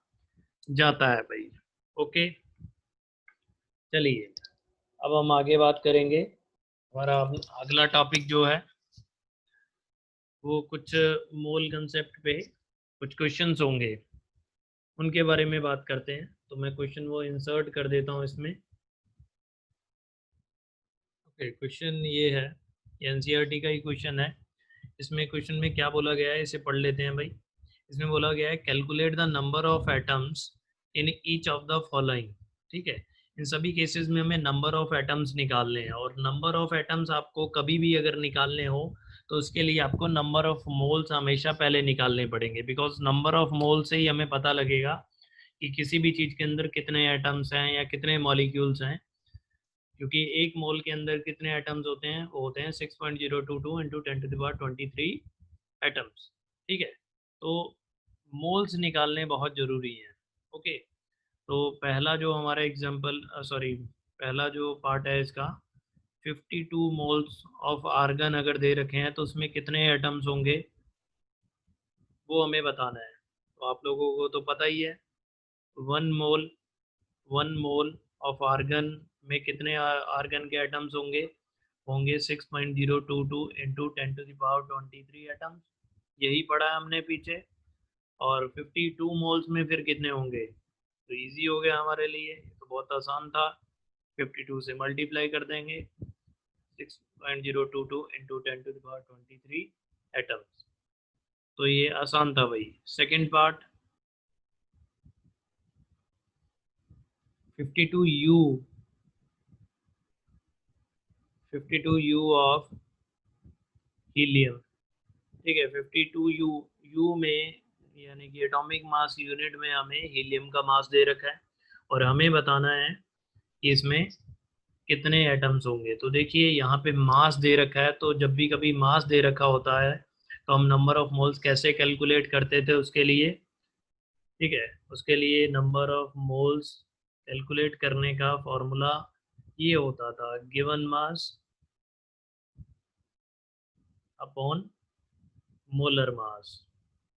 जाता है भाई। ओके, चलिए अब हम आगे बात करेंगे। हमारा अगला टॉपिक जो है वो कुछ मोल कंसेप्ट पे कुछ क्वेश्चंस होंगे, उनके बारे में बात करते हैं। तो मैं क्वेश्चन वो इंसर्ट कर देता हूँ इसमें। ओके, क्वेश्चन ये है, एनसीईआरटी का ही क्वेश्चन है। इसमें क्वेश्चन में क्या बोला गया है इसे पढ़ लेते हैं भाई। इसमें बोला गया है calculate the number of atoms in each of the following. ठीक है, इन सभी केसेस में हमें नंबर ऑफ एटम्स निकालने हैं, और नंबर ऑफ एटम्स आपको कभी भी अगर निकालने हो तो उसके लिए आपको नंबर ऑफ मोल्स हमेशा पहले निकालने पड़ेंगे, बिकॉज नंबर ऑफ मोल से ही हमें पता लगेगा कि किसी भी चीज़ के अंदर कितने एटम्स हैं या कितने मॉलिक्यूल्स हैं। क्योंकि एक मोल के अंदर कितने एटम्स होते हैं, वो होते हैं 6.022 इंटू 10⁻23 एटम्स। ठीक है, तो मोल्स निकालने बहुत ज़रूरी है। ओके, तो पहला जो हमारा एग्जांपल, सॉरी पहला जो पार्ट है इसका, 52 मोल्स ऑफ आर्गन अगर दे रखे हैं तो उसमें कितने एटम्स होंगे वो हमें बताना है। तो आप लोगों को तो पता ही है, 1 मोल 1 मोल ऑफ आर्गन में कितने आर्गन के एटम्स होंगे, होंगे 6.022 इंटू 10⁻23 एटम्स। यही पढ़ा है हमने पीछे। और 52 मोल्स में फिर कितने होंगे, तो इजी हो गया हमारे लिए, तो बहुत आसान था। 52 से मल्टीप्लाई कर देंगे 6.022 इंटू 10⁻23 एटम्स। तो ये आसान था भाई। Second part 52U 52U of helium. ठीक है, 52U यू में यानी कि एटॉमिक मास यूनिट में हमें हीलियम का मास दे रखा है और हमें बताना है कि इसमें कितने एटम्स होंगे। तो देखिए यहाँ पे मास दे रखा है, तो जब भी कभी मास दे रखा होता है तो हम नंबर ऑफ मोल्स कैसे कैलकुलेट करते थे उसके लिए। ठीक है, उसके लिए नंबर ऑफ मोल्स कैलकुलेट करने का फॉर्मूला ये होता था given mass upon molar mass.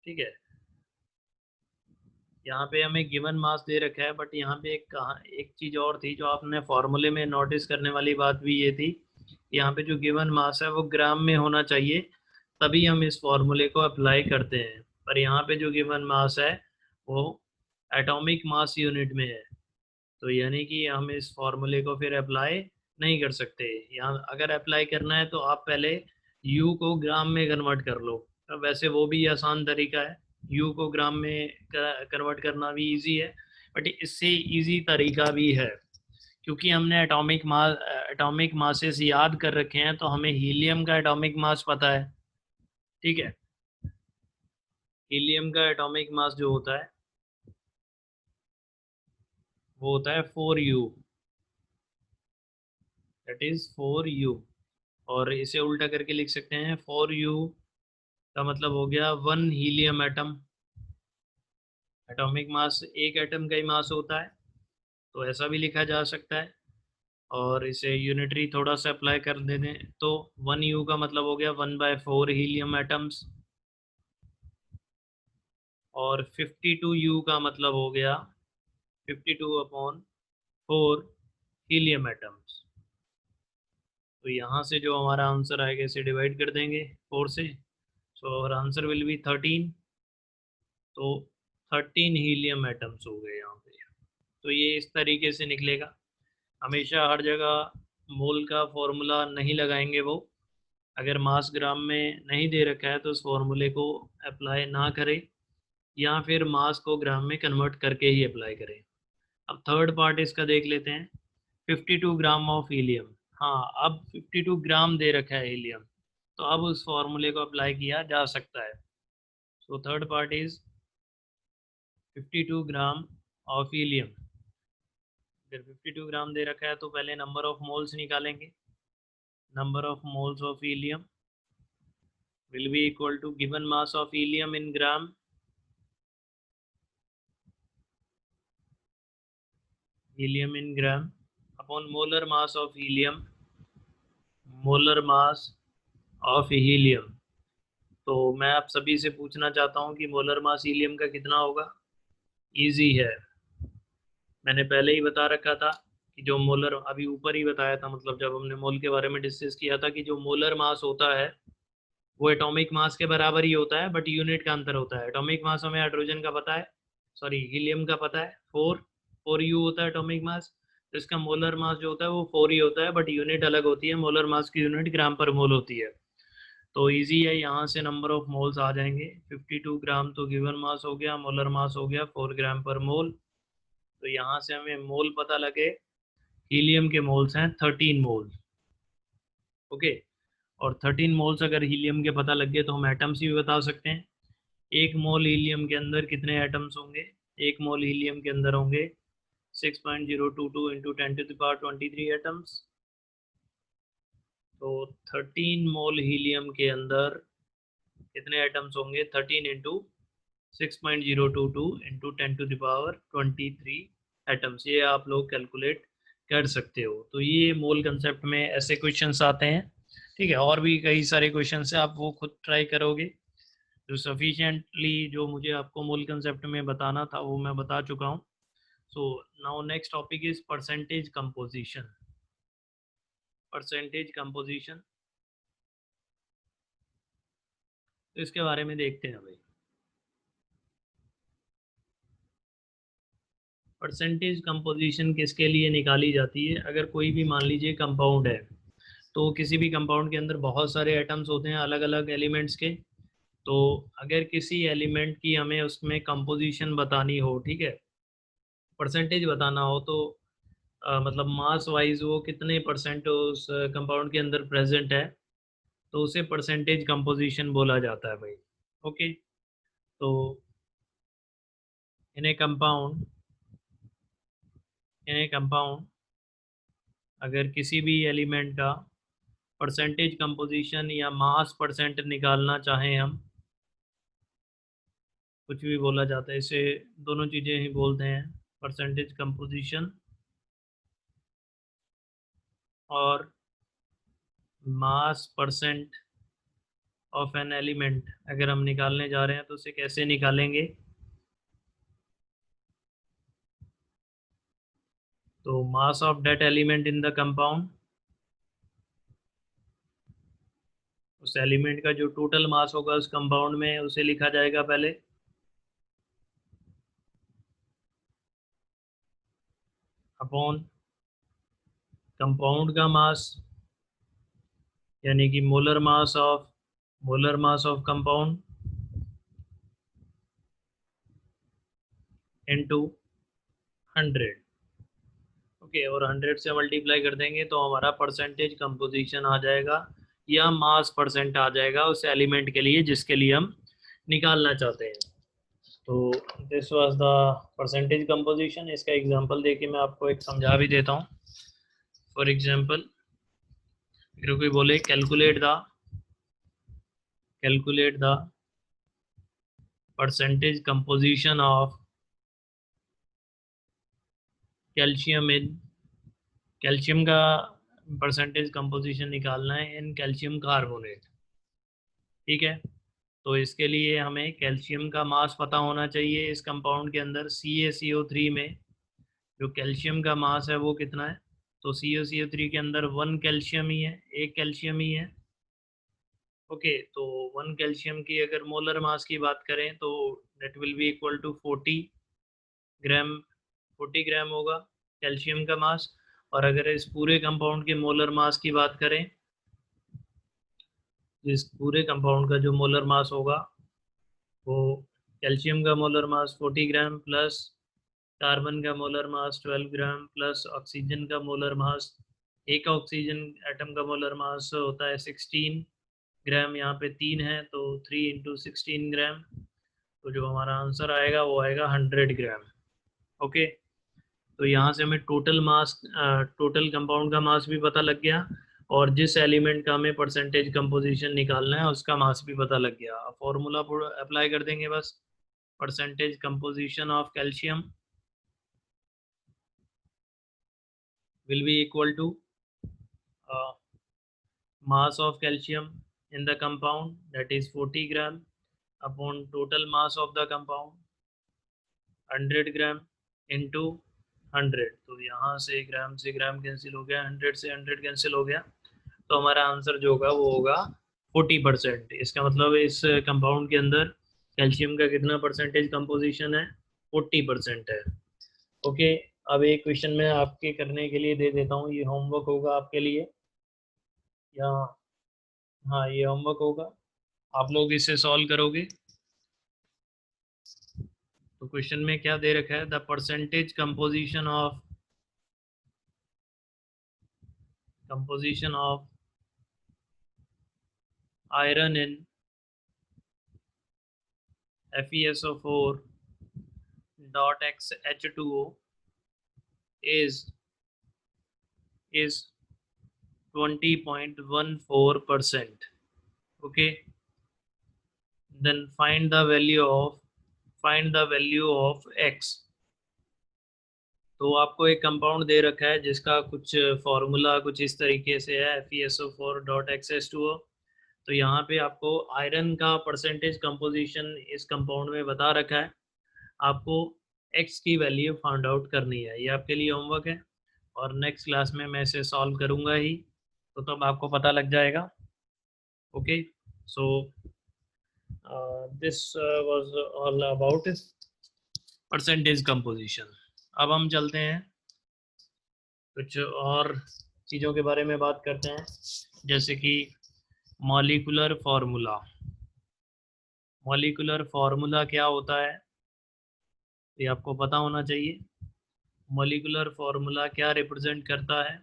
ठीक है, यहाँ पे हमें गिवन मास दे रखा है, बट यहाँ पे एक चीज़ और थी जो आपने फॉर्मूले में नोटिस करने वाली बात भी ये थी, यहाँ पे जो गिवन मास है वो ग्राम में होना चाहिए, तभी हम इस फॉर्मूले को अप्लाई करते हैं। पर यहाँ पे जो गिवन मास है वो एटॉमिक मास यूनिट में है, तो यानी कि हम इस फॉर्मूले को फिर अप्लाई नहीं कर सकते। यहाँ अगर अप्लाई करना है तो आप पहले यू को ग्राम में कन्वर्ट कर लो। तो वैसे वो भी आसान तरीका है, यू को ग्राम में कन्वर्ट करना भी इजी है, बट इससे इजी तरीका भी है क्योंकि हमने एटॉमिक मासेस याद कर रखे हैं, तो हमें हीलियम का एटॉमिक मास पता है। ठीक है, हीलियम का एटॉमिक मास जो होता है वो होता है 4U, दैट इज 4U। और इसे उल्टा करके लिख सकते हैं 4U का मतलब हो गया 1 हीलियम एटम। एटॉमिक मास एक एटम का ही मास होता है, तो ऐसा भी लिखा जा सकता है। और इसे यूनिटरी थोड़ा सा अप्लाई कर दे दें तो 1U का मतलब हो गया 1/4 हीलियम एटम्स, और 52U का मतलब हो गया 52/4 हीलियम एटम्स। तो यहाँ से जो हमारा आंसर आएगा इसे डिवाइड कर देंगे 4 से, सो और आंसर विल बी 13। तो 13 हीलियम एटम्स हो गए यहाँ पे। तो ये इस तरीके से निकलेगा। हमेशा हर जगह मोल का फॉर्मूला नहीं लगाएंगे वो, अगर मास ग्राम में नहीं दे रखा है तो उस फॉर्मूले को अप्लाई ना करें, या फिर मास को ग्राम में कन्वर्ट करके ही अप्लाई करें। अब थर्ड पार्ट इसका देख लेते हैं, 52 ग्राम ऑफ हीलियम। हाँ, अब 52 ग्राम दे रखा है हीलियम, तो अब उस फॉर्मूले को अप्लाई किया जा सकता है। So third part is 52 gram of helium. अगर 52 ग्राम दे रखा है तो पहले नंबर ऑफ मोल्स निकालेंगे। Number of moles of helium will be equal to given mass of helium in gram, helium in gram, upon molar mass of helium, molar mass of helium। तो मैं आप सभी से पूछना चाहता हूँ कि मोलर मास हीलियम का कितना होगा। इजी है, मैंने पहले ही बता रखा था कि जो मोलर, अभी ऊपर ही बताया था, मतलब जब हमने मोल के बारे में डिस्कस किया था कि जो मोलर मास होता है वो एटॉमिक मास के बराबर ही होता है, बट यूनिट का अंतर होता है। एटॉमिक मास हमें हाइड्रोजन का पता है, सॉरी हीलियम का पता है 4 4U होता है एटॉमिक मास। तो इसका मोलर मास जो होता है वो 4 ही होता है, बट यूनिट अलग होती है, मोलर मास की यूनिट ग्राम पर मोल होती है। तो इजी है, यहाँ से नंबर ऑफ मोल्स आ जाएंगे। 52 ग्राम तो गिवन मास हो गया, मोलर मास हो गया 4 ग्राम पर मोल। तो यहाँ से हमें मोल पता लगे, हीलियम के मोल्स हैं 13 मोल। ओके, और 13 मोल्स अगर हीलियम के पता लग गए तो हम एटम्स भी बता सकते हैं। एक मोल हीलियम के अंदर कितने एटम्स होंगे। एक मोल हीलियम के अंदर होंगे 6.022 इंटू 10⁻23 एटम्स। तो 13 मोल हीलियम के अंदर कितने एटम्स होंगे, 13 इंटू 6.022 इंटू 10⁻23 एटम्स। ये आप लोग कैलकुलेट कर सकते हो। तो ये मोल कंसेप्ट में ऐसे क्वेश्चंस आते हैं। ठीक है, और भी कई सारे क्वेश्चंस हैं, आप वो खुद ट्राई करोगे। जो सफिशिएंटली जो मुझे आपको मोल कंसेप्ट में बताना था वो मैं बता चुका हूँ। So now next topic is percentage composition. Percentage composition, तो इसके बारे में देखते हैं भाई। परसेंटेज कंपोजिशन किसके लिए निकाली जाती है? अगर कोई भी मान लीजिए कंपाउंड है, तो किसी भी कंपाउंड के अंदर बहुत सारे एटम्स होते हैं अलग अलग एलिमेंट्स के। तो अगर किसी एलिमेंट की हमें उसमें कंपोजिशन बतानी हो, ठीक है, परसेंटेज बताना हो, तो मतलब मास वाइज वो कितने परसेंट उस कंपाउंड के अंदर प्रेजेंट है, तो उसे परसेंटेज कंपोजिशन बोला जाता है भाई। ओके, तो इन ए कंपाउंड अगर किसी भी एलिमेंट का परसेंटेज कंपोजिशन या मास परसेंट निकालना चाहें हम, कुछ भी बोला जाता है इसे, दोनों चीज़ें ही बोलते हैं, परसेंटेज कंपोजिशन और मास परसेंट ऑफ एन एलिमेंट अगर हम निकालने जा रहे हैं तो उसे कैसे निकालेंगे? तो mass of that element in the compound, उस एलिमेंट का जो टोटल मास होगा उस कंपाउंड में, उसे लिखा जाएगा पहले अपॉन कंपाउंड का मास, यानी कि molar mass of compound into 100। Okay, और 100 से मल्टीप्लाई कर देंगे तो हमारा परसेंटेज कंपोजिशन आ जाएगा या मास परसेंट आ जाएगा उस एलिमेंट के लिए जिसके लिए हम निकालना चाहते हैं। तो this was the percentage composition. इसका एग्जांपल देके मैं आपको एक समझा भी देता हूँ। फॉर एग्जांपल, अगर कोई बोले calculate the percentage composition of calcium in, calcium का परसेंटेज कंपोजिशन निकालना है इन कैल्शियम कार्बोनेट, ठीक है। तो इसके लिए हमें कैल्शियम का मास पता होना चाहिए। इस कंपाउंड के अंदर CaCO3 में जो कैल्शियम का मास है वो कितना है? तो CaCO3 के अंदर 1 कैल्शियम ही है, एक कैल्शियम ही है। ओके, तो 1 कैल्शियम की अगर मोलर मास की बात करें तो that will be equal to 40 gram, 40 gram होगा कैल्शियम का मास। और अगर इस पूरे कंपाउंड के मोलर मास की बात करें, इस पूरे कंपाउंड का जो मोलर मास होगा वो कैल्शियम का molar mass 40 gram plus carbon का molar mass 12 gram plus oxygen का मोलर मास, एक ऑक्सीजन एटम का मोलर मास होता है 16 ग्राम, यहाँ पे 3 है तो 3 इंटू 16 ग्राम। तो जो हमारा आंसर आएगा वो आएगा 100 ग्राम। ओके, तो यहाँ से हमें टोटल कंपाउंड का मास भी पता लग गया, और जिस एलिमेंट का हमें परसेंटेज कंपोजिशन निकालना है उसका मास भी पता लग गया। फॉर्मूला अप्लाई कर देंगे बस, percentage composition of calcium will be equal to mass of calcium in the compound, that is 40 gram, upon total mass of the compound 100 gram into 100। तो यहाँ से ग्राम कैंसिल हो गया, 100 से 100 कैंसिल हो गया, तो हमारा आंसर जो होगा वो होगा 40%। इसका मतलब इस कंपाउंड के अंदर कैल्शियम का कितना परसेंटेज कंपोजिशन है? 40% है। ओके, अब एक क्वेश्चन मैं आपके करने के लिए दे देता हूँ, ये होमवर्क होगा आपके लिए, या हाँ ये होमवर्क होगा, आप लोग इसे सॉल्व करोगे। तो क्वेश्चन में क्या दे रखा है? The percentage composition of iron in FeSO4 dot X H2O is 20.14%. Okay, then find the value of X। तो आपको एक कंपाउंड दे रखा है जिसका कुछ फॉर्मूला कुछ इस तरीके से है, FeSO4.XH2O। तो यहाँ पे आपको आयरन का परसेंटेज कंपोजिशन इस कंपाउंड में बता रखा है, आपको X की वैल्यू फाइंड आउट करनी है। ये आपके लिए होमवर्क है, और नेक्स्ट क्लास में मैं इसे सॉल्व करूँगा ही, तो तब आपको पता लग जाएगा। Okay, so this was all about percentage composition. अब हम चलते हैं कुछ और चीज़ों के बारे में बात करते हैं, जैसे कि मॉलिक्यूलर फार्मूला। मॉलिक्यूलर फार्मूला क्या होता है ये आपको पता होना चाहिए। मॉलिक्यूलर फार्मूला क्या रिप्रेजेंट करता है?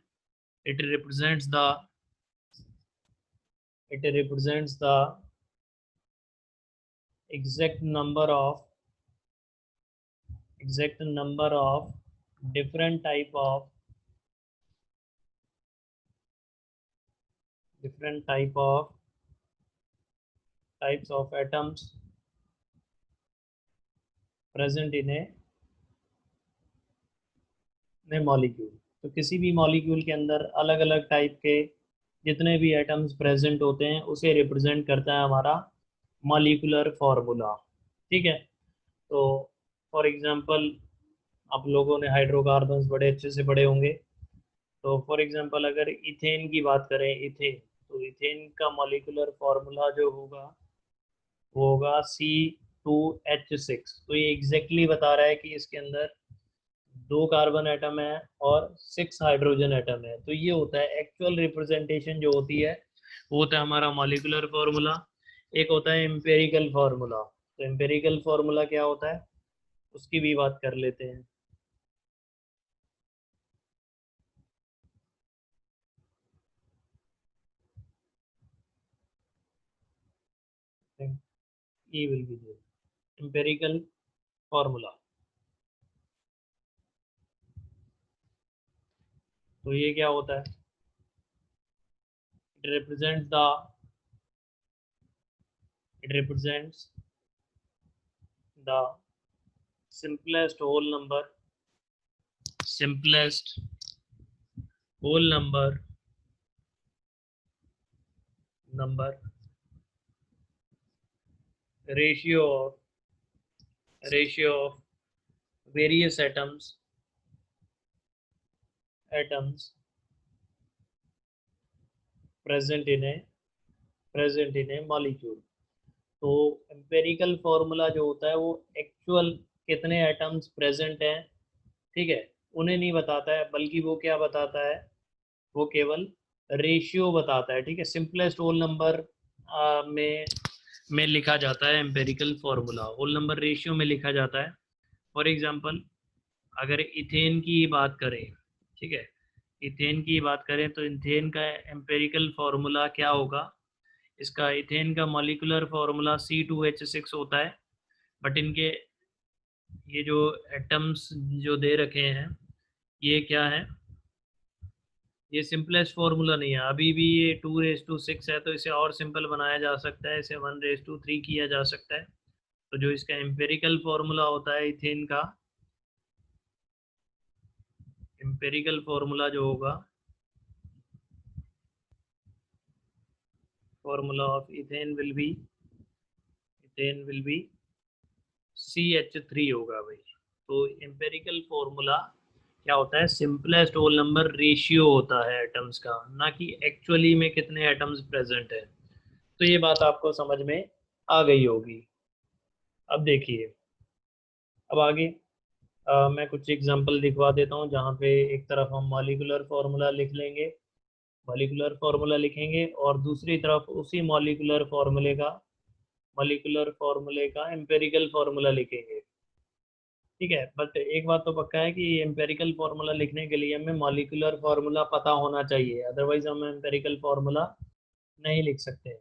It represents the it represents the exact number of different type of different type of types of atoms present in a molecule। तो किसी भी मॉलिक्यूल के अंदर अलग अलग टाइप के जितने भी एटम्स प्रेजेंट होते हैं उसे रिप्रेजेंट करता है हमारा मॉलिक्यूलर फार्मूला। ठीक है, तो फॉर एग्जांपल आप लोगों ने हाइड्रोकार्बन्स बड़े अच्छे से पढ़े होंगे। तो फॉर एग्जांपल अगर इथेन की बात करें, इथेन, तो इथेन का मॉलिक्यूलर फार्मूला जो होगा वो होगा C2H6। तो ये एग्जैक्टली बता रहा है कि इसके अंदर 2 कार्बन एटम है और 6 हाइड्रोजन एटम है। तो ये होता है एक्चुअल रिप्रेजेंटेशन जो होती है, वो होता है हमारा मॉलिक्यूलर फार्मूला। एक होता है एम्पेरिकल फार्मूला। तो एम्पेरिकल फार्मूला क्या होता है उसकी भी बात कर लेते हैं। E will be there, empirical formula। तो ये क्या होता है? it represents the it represents the simplest whole number ratio of various atoms present in a molecule। तो एम्पेरिकल फॉर्मूला जो होता है वो एक्चुअल कितने एटम्स प्रेजेंट हैं, ठीक है, उन्हें नहीं बताता है, बल्कि वो क्या बताता है, वो केवल रेशियो बताता है। ठीक है, सिंपलेस्ट होल नंबर में लिखा जाता है empirical formula, whole number ratio में लिखा जाता है। फॉर एग्जांपल अगर इथेन की बात करें, ठीक है, इथेन की बात करें तो इथेन का एम्पेरिकल फॉर्मूला क्या होगा? इसका इथेन का मॉलिक्यूलर फार्मूला C2H6 होता है। बट इनके ये जो एटम्स जो दे रखे हैं ये क्या है, ये सिंपलेस्ट फार्मूला नहीं है। अभी भी ये 2:6 है, तो इसे और सिंपल बनाया जा सकता है, इसे 1:3 किया जा सकता है। तो जो इसका एम्पेरिकल फार्मूला होता है इथेन का, एम्पेरिकल फार्मूला जो होगा, formula of ethane will be CH3 होगा भाई। तो एम्पेरिकल फॉर्मूला क्या होता है? सिंपलेस्ट होल नंबर रेशियो होता है एटम्स का, ना कि एक्चुअली में कितने एटम्स प्रेजेंट है। तो ये बात आपको समझ में आ गई होगी। अब देखिए, अब आगे मैं कुछ एग्जांपल दिखवा देता हूँ जहाँ पे एक तरफ हम मॉलिक्यूलर फार्मूला लिख लेंगे, मॉलिक्यूलर फार्मूला लिखेंगे, और दूसरी तरफ उसी मॉलिक्यूलर फार्मूले का एम्पेरिकल फार्मूला लिखेंगे। ठीक है, बट एक बात तो पक्का है कि एम्पेरिकल फार्मूला लिखने के लिए हमें मॉलिक्यूलर फार्मूला पता होना चाहिए, अदरवाइज हम एम्पेरिकल फार्मूला नहीं लिख सकते।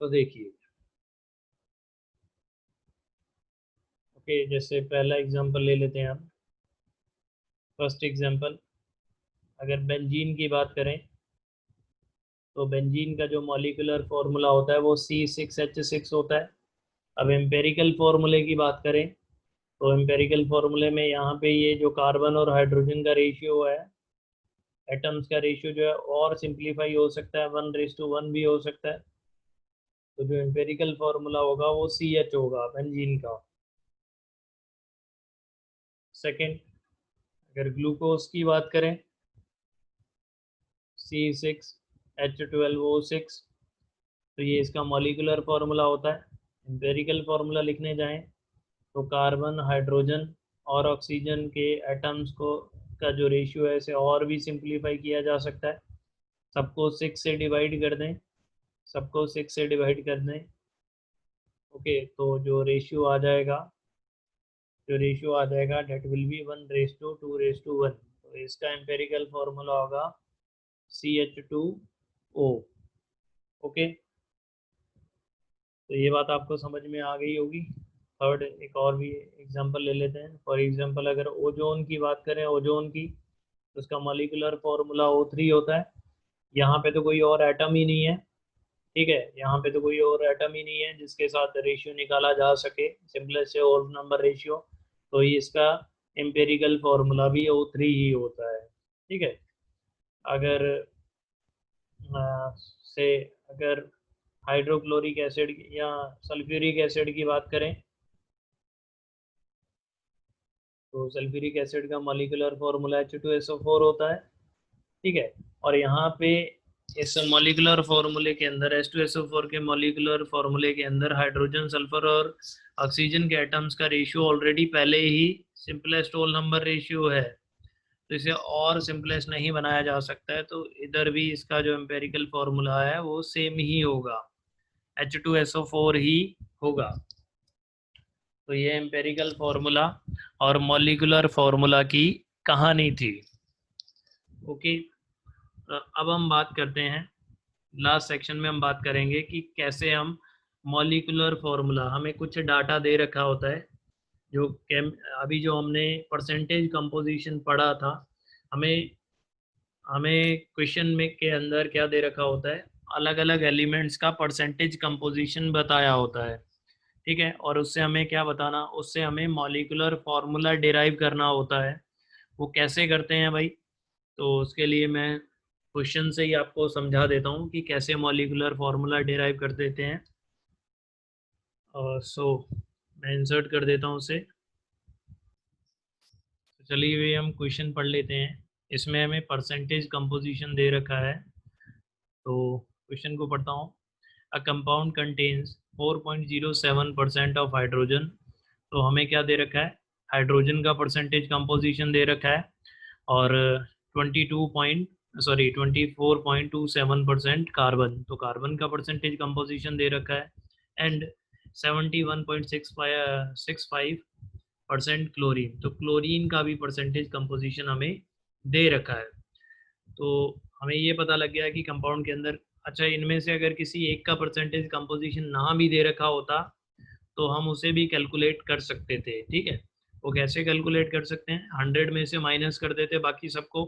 तो देखिए, ओके, जैसे पहला एग्जांपल ले लेते हैं हम। फर्स्ट एग्जांपल, अगर बेंजीन की बात करें तो बेंजीन का जो मॉलिक्यूलर फार्मूला होता है वो C6H6 होता है। अब एम्पेरिकल फार्मूले की बात करें तो एम्पेरिकल फार्मूले में यहाँ पे ये जो कार्बन और हाइड्रोजन का रेशियो है, एटम्स का रेशियो जो है, और सिंप्लीफाई हो सकता है, 1:1 भी हो सकता है। तो जो एम्पेरिकल फार्मूला होगा वो CH होगा बेंजीन का। सेकंड, अगर ग्लूकोज की बात करें, C6H12O6, तो ये इसका मॉलिक्यूलर फार्मूला होता है। एम्पेरिकल फार्मूला लिखने जाएं तो कार्बन, हाइड्रोजन और ऑक्सीजन के एटम्स को का जो रेशियो है इसे और भी सिंप्लीफाई किया जा सकता है। सबको 6 से डिवाइड कर दें, सबको 6 से डिवाइड कर दें। ओके, तो जो रेशियो आ जाएगा डेट विल बी 1:2:1। तो इसका एम्पेरिकल फॉर्मूला होगा CH2O। ओके, तो ये बात आपको समझ में आ गई होगी। थर्ड एक और भी एग्जांपल ले लेते हैं। फॉर एग्जांपल अगर ओजोन की बात करें, ओजोन की, तो उसका मॉलिक्यूलर फॉर्मूला O3 होता है। यहाँ पे तो कोई और एटम ही नहीं है, ठीक है, यहाँ पे तो कोई और एटम ही नहीं है जिसके साथ रेशियो निकाला जा सके, सिंपलेस्ट से होल नंबर रेशियो। तो ये इसका एम्पेरिकल फॉर्मूला भी O3 ही होता है, ठीक है। अगर से अगर हाइड्रोक्लोरिक एसिड या सल्फ्यूरिक एसिड की बात करें, तो सल्फ्यूरिक एसिड का मॉलिक्यूलर फॉर्मूला H2SO4 होता है, ठीक है। और यहाँ पे इस मॉलिक्यूलर फॉर्मूले के अंदर, H2SO4 के मॉलिक्यूलर फॉर्मूले के अंदर हाइड्रोजन, सल्फर और ऑक्सीजन के एटम्स का रेशियो ऑलरेडी पहले ही सिंपलेस्ट होल नंबर रेशियो है, तो इसे और सिंपलेस्ट नहीं बनाया जा सकता है। तो इधर भी इसका जो एम्पेरिकल फॉर्मूला है वो सेम ही होगा, H2SO4 ही होगा। तो ये एम्पेरिकल फॉर्मूला और मॉलिक्यूलर फॉर्मूला की कहानी थी। ओके, अब हम बात करते हैं, लास्ट सेक्शन में हम बात करेंगे कि कैसे हम मॉलिक्यूलर फॉर्मूला, हमें कुछ डाटा दे रखा होता है, जो अभी जो हमने परसेंटेज कंपोजिशन पढ़ा था, हमें हमें क्वेश्चन में के अंदर क्या दे रखा होता है, अलग अलग एलिमेंट्स का परसेंटेज कंपोजिशन बताया होता है, ठीक है। और उससे हमें क्या बताना, उससे हमें मॉलिक्यूलर फॉर्मूला डिराइव करना होता है। वो कैसे करते हैं भाई, तो उसके लिए मैं क्वेश्चन से ही आपको समझा देता हूँ कि कैसे मॉलिक्यूलर फार्मूला डिराइव कर देते हैं। सो मैं इंसर्ट कर देता हूँ उसे। तो चलिए वे हम क्वेश्चन पढ़ लेते हैं। इसमें हमें परसेंटेज कंपोजिशन दे रखा है, तो क्वेश्चन को पढ़ता हूँ। A compound contains 4.07% of hydrogen. तो हमें क्या दे रखा है, हाइड्रोजन का परसेंटेज कंपोजिशन दे रखा है, और 24.27% कार्बन, तो कार्बन का परसेंटेज कंपोजिशन दे रखा है, एंड 71.65% क्लोरीन, तो क्लोरीन का भी परसेंटेज कंपोजिशन हमें दे रखा है। तो हमें ये पता लग गया कि कंपाउंड के अंदर, अच्छा, इनमें से अगर किसी एक का परसेंटेज कंपोजिशन ना भी दे रखा होता तो हम उसे भी कैलकुलेट कर सकते थे, ठीक है। वो कैसे कैलकुलेट कर सकते हैं, 100 में से माइनस कर देते बाकी सबको,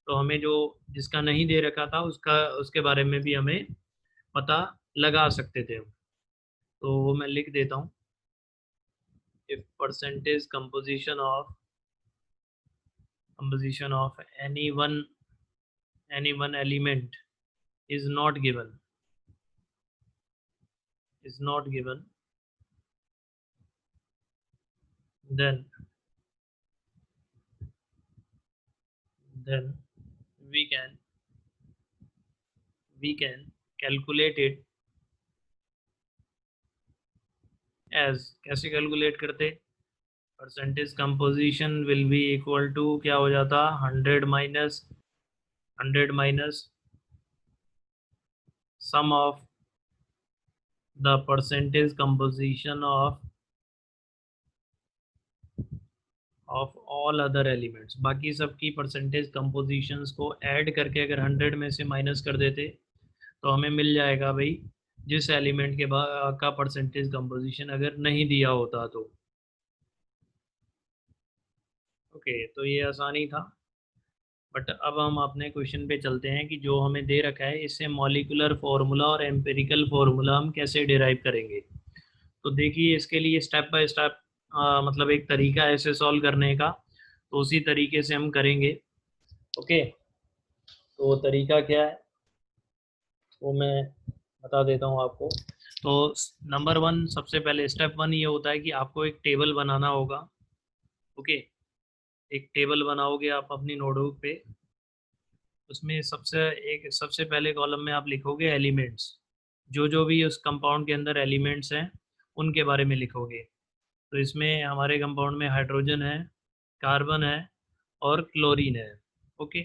तो हमें जो जिसका नहीं दे रखा था उसका, उसके बारे में भी हमें पता लगा सकते थे। तो वो मैं लिख देता हूँ, if percentage composition of any one element is not given, then we can calculate it as, कैसे कैलकुलेट करते, percentage composition will be equal to, क्या हो जाता, 100 minus sum of the percentage composition of all other elements, बाकी सब की percentage compositions को add करके अगर 100 में से माइनस कर देते तो हमें मिल जाएगा भाई, जिस एलिमेंट के का परसेंटेज कंपोजिशन अगर नहीं दिया होता तो। ओके, तो ये आसानी था। बट अब हम अपने क्वेश्चन पे चलते हैं कि जो हमें दे रखा है इससे मॉलिक्यूलर फॉर्मूला और एम्पिरिकल फॉर्मूला हम कैसे डिराइव करेंगे। तो देखिए, इसके लिए स्टेप बाय स्टेप, मतलब एक तरीका है इसे सॉल्व करने का, तो उसी तरीके से हम करेंगे। ओके, तो वो तरीका क्या है वो मैं बता देता हूँ आपको। तो नंबर 1, सबसे पहले स्टेप 1 ये होता है कि आपको एक टेबल बनाना होगा। ओके, एक टेबल बनाओगे आप अपनी नोटबुक पे, उसमें सबसे पहले कॉलम में आप लिखोगे एलिमेंट्स, जो जो भी उस कंपाउंड के अंदर एलिमेंट्स हैं उनके बारे में लिखोगे। तो इसमें हमारे कंपाउंड में हाइड्रोजन है, कार्बन है और क्लोरीन है। ओके,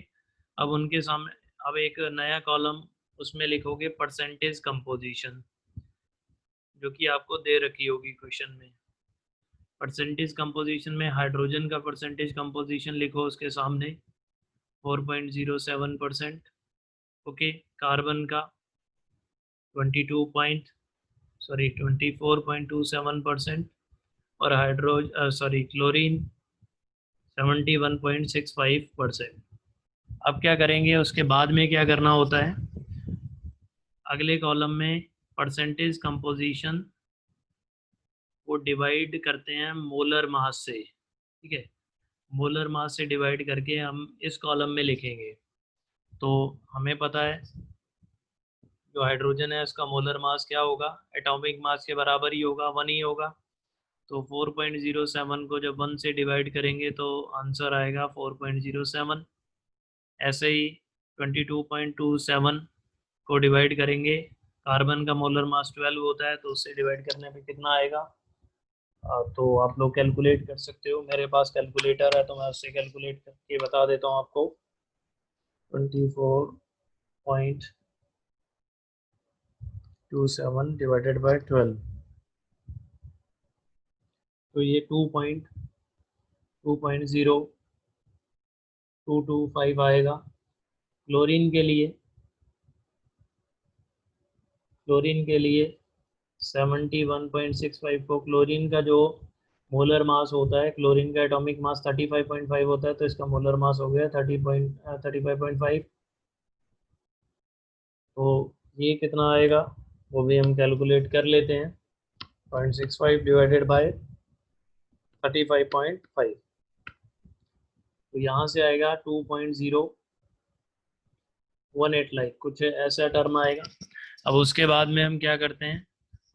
अब उनके सामने अब एक नया कॉलम उसमें लिखोगे परसेंटेज कंपोजिशन, जो कि आपको दे रखी होगी क्वेश्चन में। परसेंटेज कंपोजिशन में हाइड्रोजन का परसेंटेज कंपोजिशन लिखो उसके सामने 4.07%। ओके, कार्बन का 24.27% और क्लोरीन 71.65%। अब क्या करेंगे, उसके बाद में क्या करना होता है, अगले कॉलम में परसेंटेज कंपोजिशन को डिवाइड करते हैं मोलर मास से। ठीक है, मोलर मास से डिवाइड करके हम इस कॉलम में लिखेंगे। तो हमें पता है जो हाइड्रोजन है उसका मोलर मास क्या होगा, एटॉमिक मास के बराबर ही होगा, 1 ही होगा। तो 4.07 को जब 1 से डिवाइड करेंगे तो आंसर आएगा 4.07। ऐसे ही 22.27 को डिवाइड करेंगे, कार्बन का मोलर मास 12 होता है, तो उससे डिवाइड करने पे कितना आएगा। तो आप लोग कैलकुलेट कर सकते हो, मेरे पास कैलकुलेटर है तो मैं उससे कैलकुलेट करके बता देता हूँ आपको। 24.27 डिवाइडेड बाय 12, तो ये 2.0225 आएगा। क्लोरीन के लिए 71.65 को, क्लोरीन का जो मोलर मास होता है, क्लोरीन का एटॉमिक मास 35.5 होता है, तो इसका मोलर मास हो गया 35.5। तो ये कितना आएगा वो भी हम कैलकुलेट कर लेते हैं। 0.65 डिवाइडेड बाय 35.5, तो यहाँ से आएगा 2.018, लाइक कुछ ऐसा टर्म आएगा। अब उसके बाद में हम क्या करते हैं,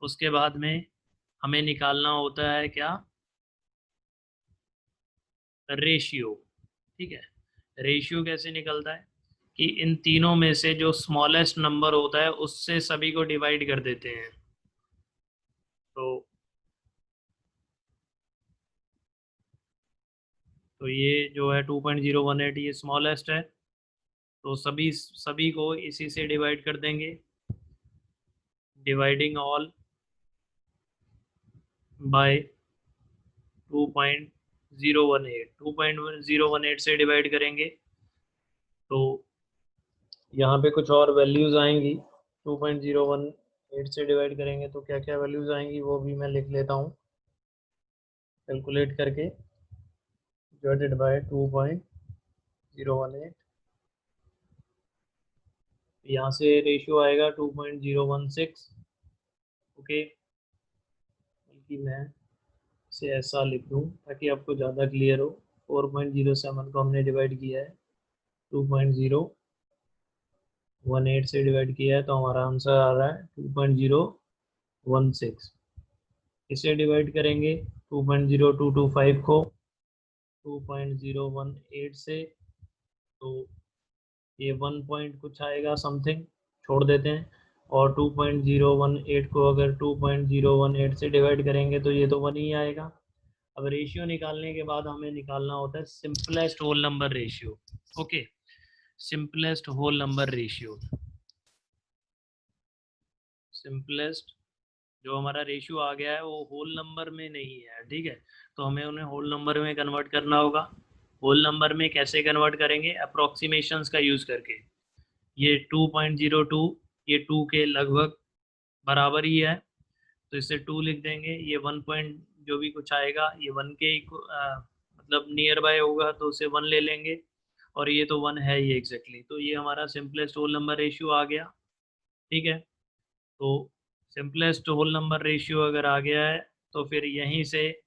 उसके बाद में हमें निकालना होता है क्या, रेशियो। ठीक है, रेशियो कैसे निकलता है कि इन तीनों में से जो स्मॉलेस्ट नंबर होता है उससे सभी को डिवाइड कर देते हैं। तो ये जो है 2.018 ये स्मॉलेस्ट है, तो सभी सभी को इसी से डिवाइड कर देंगे। डिवाइडिंग ऑल बाय 2.018 से डिवाइड करेंगे तो यहाँ पे कुछ और वैल्यूज आएंगी। 2.018 से डिवाइड करेंगे तो क्या क्या वैल्यूज आएंगी वो भी मैं लिख लेता हूँ कैलकुलेट करके। डिवाइडेड बाय 2.018, यहाँ से रेशियो आएगा 2.016। ओके, बल्कि मैं इसे ऐसा लिख दूँ ताकि आपको ज़्यादा क्लियर हो। 4.07 को हमने डिवाइड किया है 2.018 से डिवाइड किया है, तो हमारा आंसर आ रहा है 2.016। इसे डिवाइड करेंगे 2.0225 को 2.018 से, तो ये 1 पॉइंट कुछ आएगा समथिंग, छोड़ देते हैं। और 2.018 को अगर 2.018 से डिवाइड करेंगे तो ये तो 1 ही आएगा। अब रेशियो निकालने के बाद हमें निकालना होता है simplest whole number ratio. Okay, simplest whole number ratio, simplest जो हमारा रेशियो आ गया है वो होल नंबर में नहीं है। ठीक है, तो हमें उन्हें होल नंबर में कन्वर्ट करना होगा। होल नंबर में कैसे कन्वर्ट करेंगे, अप्रोक्सीमेशंस का यूज़ करके। ये 2.02 ये 2 के लगभग बराबर ही है, तो इसे 2 लिख देंगे। ये 1 पॉइंट जो भी कुछ आएगा ये 1 के मतलब नियर बाय होगा, तो उसे 1 ले लेंगे। और ये तो 1 है ही एग्जैक्टली, तो ये हमारा सिंपलेस्ट होल नंबर रेशियो आ गया। ठीक है, तो सिंपलेस्ट होल नंबर रेशियो अगर आ गया है तो फिर यहीं से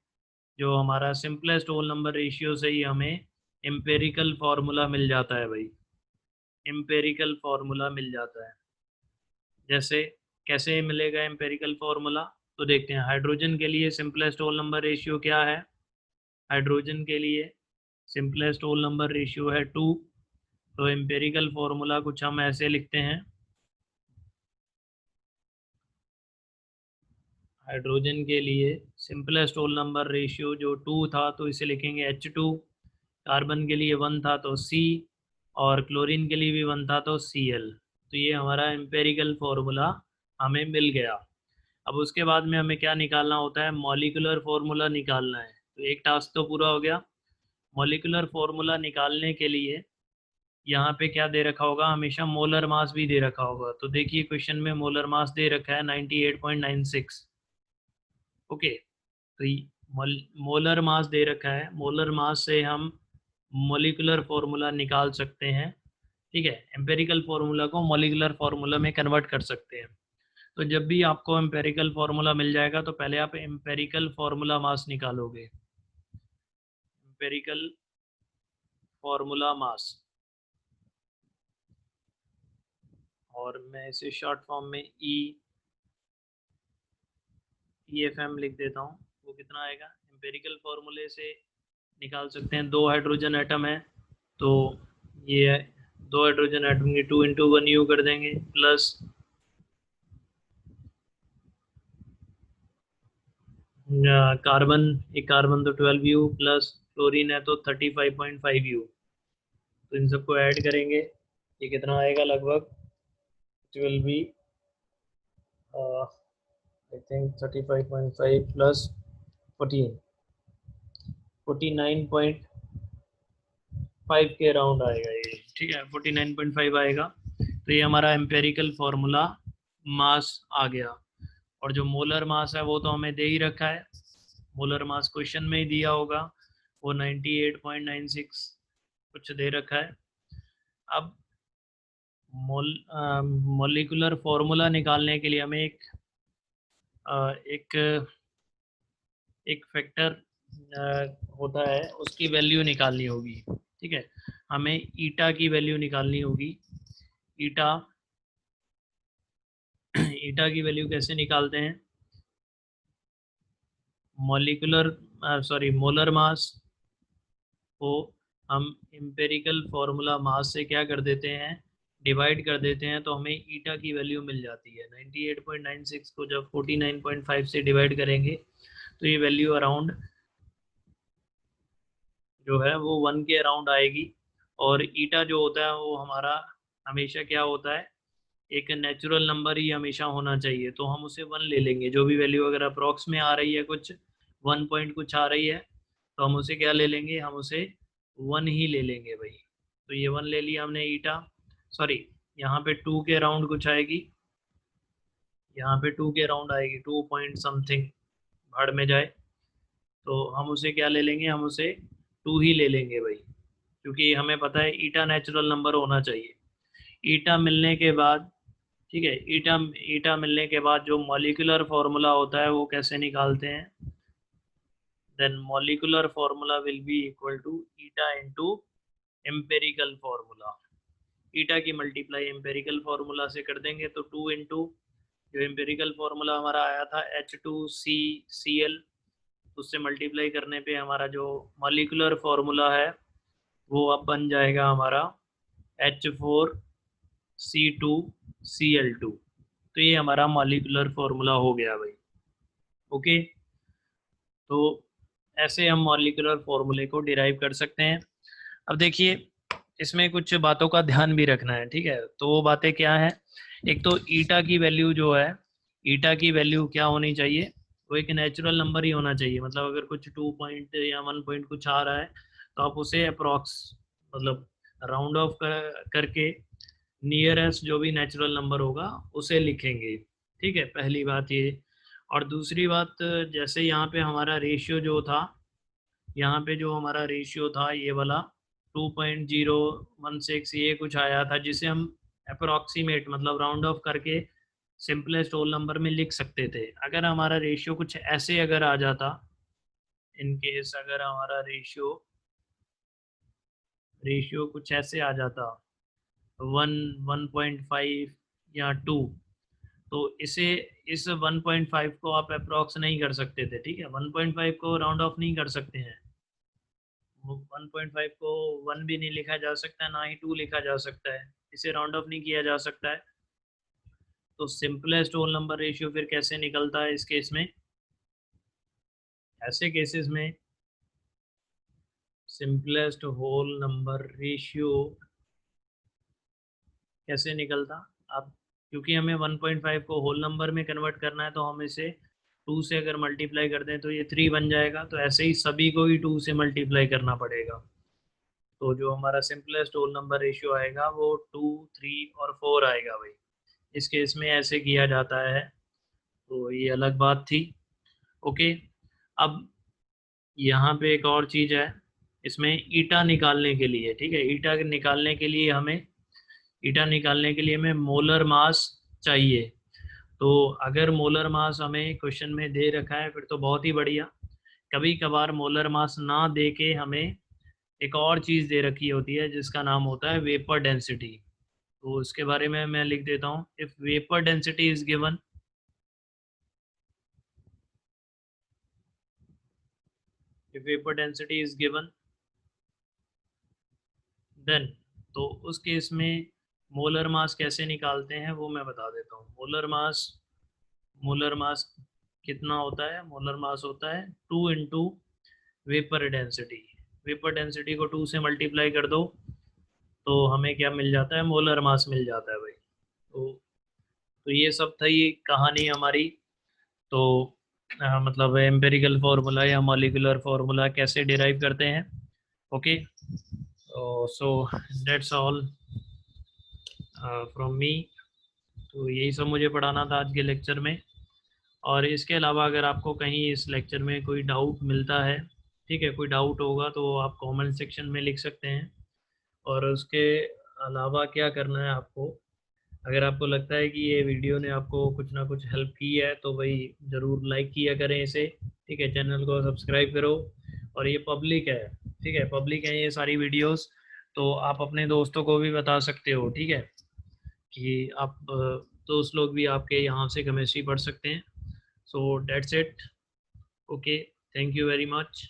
जो हमारा सिंपलेस्ट होल नंबर रेशियो से ही हमें एम्पेरिकल फार्मूला मिल जाता है भाई। एम्पेरिकल फार्मूला मिल जाता है। जैसे कैसे मिलेगा एम्पेरिकल फार्मूला, तो देखते हैं। हाइड्रोजन के लिए सिंपलेस्ट होल नंबर रेशियो क्या है, हाइड्रोजन के लिए सिंपलेस्ट होल नंबर रेशियो है 2। तो एम्पेरिकल फार्मूला कुछ हम ऐसे लिखते हैं, हाइड्रोजन के लिए सिंपलेस्ट होल नंबर रेशियो जो 2 था तो इसे लिखेंगे H2, कार्बन के लिए 1 था तो C, और क्लोरीन के लिए भी 1 था तो Cl। तो ये हमारा एम्पेरिकल फॉर्मूला हमें मिल गया। अब उसके बाद में हमें क्या निकालना होता है, मॉलिक्यूलर फॉर्मूला निकालना है। तो एक टास्क तो पूरा हो गया। मॉलिक्यूलर फॉर्मूला निकालने के लिए यहाँ पे क्या दे रखा होगा, हमेशा मोलर मास भी दे रखा होगा। तो देखिए क्वेश्चन में मोलर मास दे रखा है 98.96। ओके, तो मोलर मास दे रखा है, मोलर मास से हम मॉलिक्यूलर फॉर्मूला निकाल सकते हैं। ठीक है, एम्पेरिकल फार्मूला को मॉलिक्यूलर फार्मूला में कन्वर्ट कर सकते हैं। तो जब भी आपको एम्पेरिकल फार्मूला मिल जाएगा तो पहले आप एम्पेरिकल फार्मूला मास निकालोगे, एम्पेरिकल फार्मूला मास, और मैं इसे शॉर्ट फॉर्म में EFM लिख देता हूँ। वो कितना आएगा, एम्पेरिकल फार्मूले से निकाल सकते हैं। 2 हाइड्रोजन एटम है तो ये है 2 हाइड्रोजन एटम की 2 × 1 U कर देंगे, प्लस कार्बन, एक कार्बन तो 12 U, प्लस क्लोरीन है तो 35.5 U। तो इन सबको ऐड करेंगे, ये कितना आएगा लगभग, it will be I think 35.5 plus 14, 49.5 के अराउंड आएगा ये। ठीक है, 49.5 आएगा। तो ये हमारा एम्पेरिकल फॉर्मूला मास आ गया। और जो मोलर मास है वो तो हमें दे ही रखा है, मोलर मास क्वेश्चन में ही दिया होगा, वो 98.96 कुछ दे रखा है। अब मोलिकुलर फॉर्मूला निकालने के लिए हमें एक एक फैक्टर होता है, उसकी वैल्यू निकालनी होगी। ठीक है, हमें ईटा की वैल्यू निकालनी होगी। ईटा ईटा की वैल्यू कैसे निकालते हैं, मोलर मास को हम एम्पेरिकल फॉर्मूला मास से क्या कर देते हैं, डिवाइड कर देते हैं, तो हमें ईटा की वैल्यू मिल जाती है। 98.96 को जब 49.5 से डिवाइड करेंगे तो ये वैल्यू अराउंड जो है वो 1 के अराउंड आएगी। और ईटा जो होता है वो हमारा हमेशा क्या होता है, एक नेचुरल नंबर ही हमेशा होना चाहिए। तो हम उसे 1 ले लेंगे, जो भी वैल्यू अगर अप्रॉक्स में आ रही है, कुछ 1 पॉइंट कुछ आ रही है, तो हम उसे क्या ले लेंगे, हम उसे 1 ही ले लेंगे भाई। तो ये 1 ले लिया हमने ईटा। सॉरी, यहाँ पे 2 के अराउंड कुछ आएगी, यहाँ पे 2 के अराउंड आएगी, 2 पॉइंट समथिंग भड़ में जाए, तो हम उसे क्या ले लेंगे, हम उसे 2 ही ले लेंगे भाई, क्योंकि हमें पता है ईटा नेचुरल नंबर होना चाहिए। ईटा मिलने के बाद, ठीक है, ईटा ईटा मिलने के बाद जो मॉलिक्यूलर फॉर्मूला होता है वो कैसे निकालते हैं, then molecular formula will be equal to eta into empirical formula. Eta की मल्टीप्लाई एम्पेरिकल फॉर्मूला से कर देंगे तो 2 इंटू जो एम्पेरिकल फॉर्मूला हमारा आया था H2CCl, उससे मल्टीप्लाई करने पे हमारा जो मॉलिक्यूलर फॉर्मूला है वो अब बन जाएगा हमारा H4C2Cl2। तो ये हमारा मॉलिक्यूलर फॉर्मूला हो गया भाई। ओके, तो ऐसे हम मॉलिक्यूलर फॉर्मूले को डिराइव कर सकते हैं। अब देखिए, इसमें कुछ बातों का ध्यान भी रखना है। ठीक है, तो वो बातें क्या है, एक तो ईटा की वैल्यू जो है, ईटा की वैल्यू क्या होनी चाहिए, वो एक नेचुरल नंबर ही होना चाहिए। मतलब अगर कुछ 2 पॉइंट या 1 पॉइंट कुछ आ रहा है तो आप उसे अप्रॉक्स, मतलब राउंड ऑफ करके नियरेस्ट जो भी नेचुरल नंबर होगा उसे लिखेंगे। ठीक है, पहली बात ये। और दूसरी बात, जैसे यहाँ पे हमारा रेशियो जो था, यहाँ पे जो हमारा रेशियो था ये वाला 2.016 ये कुछ आया था, जिसे हम अप्रोक्सीमेट मतलब राउंड ऑफ करके सिंपलेस्ट होल नंबर में लिख सकते थे। अगर हमारा रेशियो कुछ ऐसे अगर आ जाता, इन केस अगर हमारा रेशियो रेशियो कुछ ऐसे आ जाता 1, 1.5 या 2, तो इसे इस 1.5 को आप अप्रॉक्स नहीं कर सकते थे। ठीक है, 1.5 को राउंड ऑफ नहीं कर सकते हैं, 1.5 को 1 भी नहीं लिखा जा सकता, ना ही 2 लिखा जा सकता है, इसे राउंड ऑफ नहीं किया जा सकता है। तो सिंपलेस्ट होल नंबर रेशियो फिर कैसे निकलता है इस केस में, ऐसे केसेस में सिंपलेस्ट होल नंबर रेशियो कैसे निकलता? अब क्योंकि हमें 1.5 को होल नंबर में कन्वर्ट करना है तो हम इसे 2 से अगर मल्टीप्लाई कर दें तो ये 3 बन जाएगा। तो ऐसे ही सभी को ही 2 से मल्टीप्लाई करना पड़ेगा। तो जो हमारा सिंपलेस्ट होल नंबर रेशियो आएगा वो 2, 3 और 4 आएगा भाई। इस केस में ऐसे किया जाता है। तो ये अलग बात थी। ओके, अब यहाँ पे एक और चीज़ है, इसमें ईटा निकालने के लिए, ठीक है, ईटा निकालने के लिए हमें मोलर मास चाहिए। तो अगर मोलर मास हमें क्वेश्चन में दे रखा है फिर तो बहुत ही बढ़िया। कभी कभार मोलर मास ना दे के हमें एक और चीज़ दे रखी होती है जिसका नाम होता है वेपर डेंसिटी। तो उसके बारे में मैं लिख देता हूँ। If vapour density is given, then, तो उस केस में मोलर मास कैसे निकालते हैं वो मैं बता देता हूँ। मोलर मास कितना होता है? मोलर मास होता है 2 into vapour density. Vapour density को 2 से मल्टीप्लाई कर दो तो हमें क्या मिल जाता है? मोलर मास मिल जाता है भाई। तो ये सब था ये कहानी हमारी। तो मतलब एम्पेरिकल फार्मूला या मॉलिक्यूलर फार्मूला कैसे डिराइव करते हैं। Okay, so that's all from me. तो यही सब मुझे पढ़ाना था आज के लेक्चर में। और इसके अलावा अगर आपको कहीं इस लेक्चर में कोई डाउट मिलता है, ठीक है, कोई डाउट होगा तो आप कमेंट सेक्शन में लिख सकते हैं। और उसके अलावा क्या करना है आपको, अगर आपको लगता है कि ये वीडियो ने आपको कुछ ना कुछ हेल्प की है तो भाई ज़रूर लाइक किया करें इसे, ठीक है, चैनल को सब्सक्राइब करो। और ये पब्लिक है, ठीक है, पब्लिक है ये सारी वीडियोस, तो आप अपने दोस्तों को भी बता सकते हो, ठीक है, कि आप दोस्त लोग भी आपके यहाँ से केमिस्ट्री पढ़ सकते हैं। So that's it. Okay, thank you very much.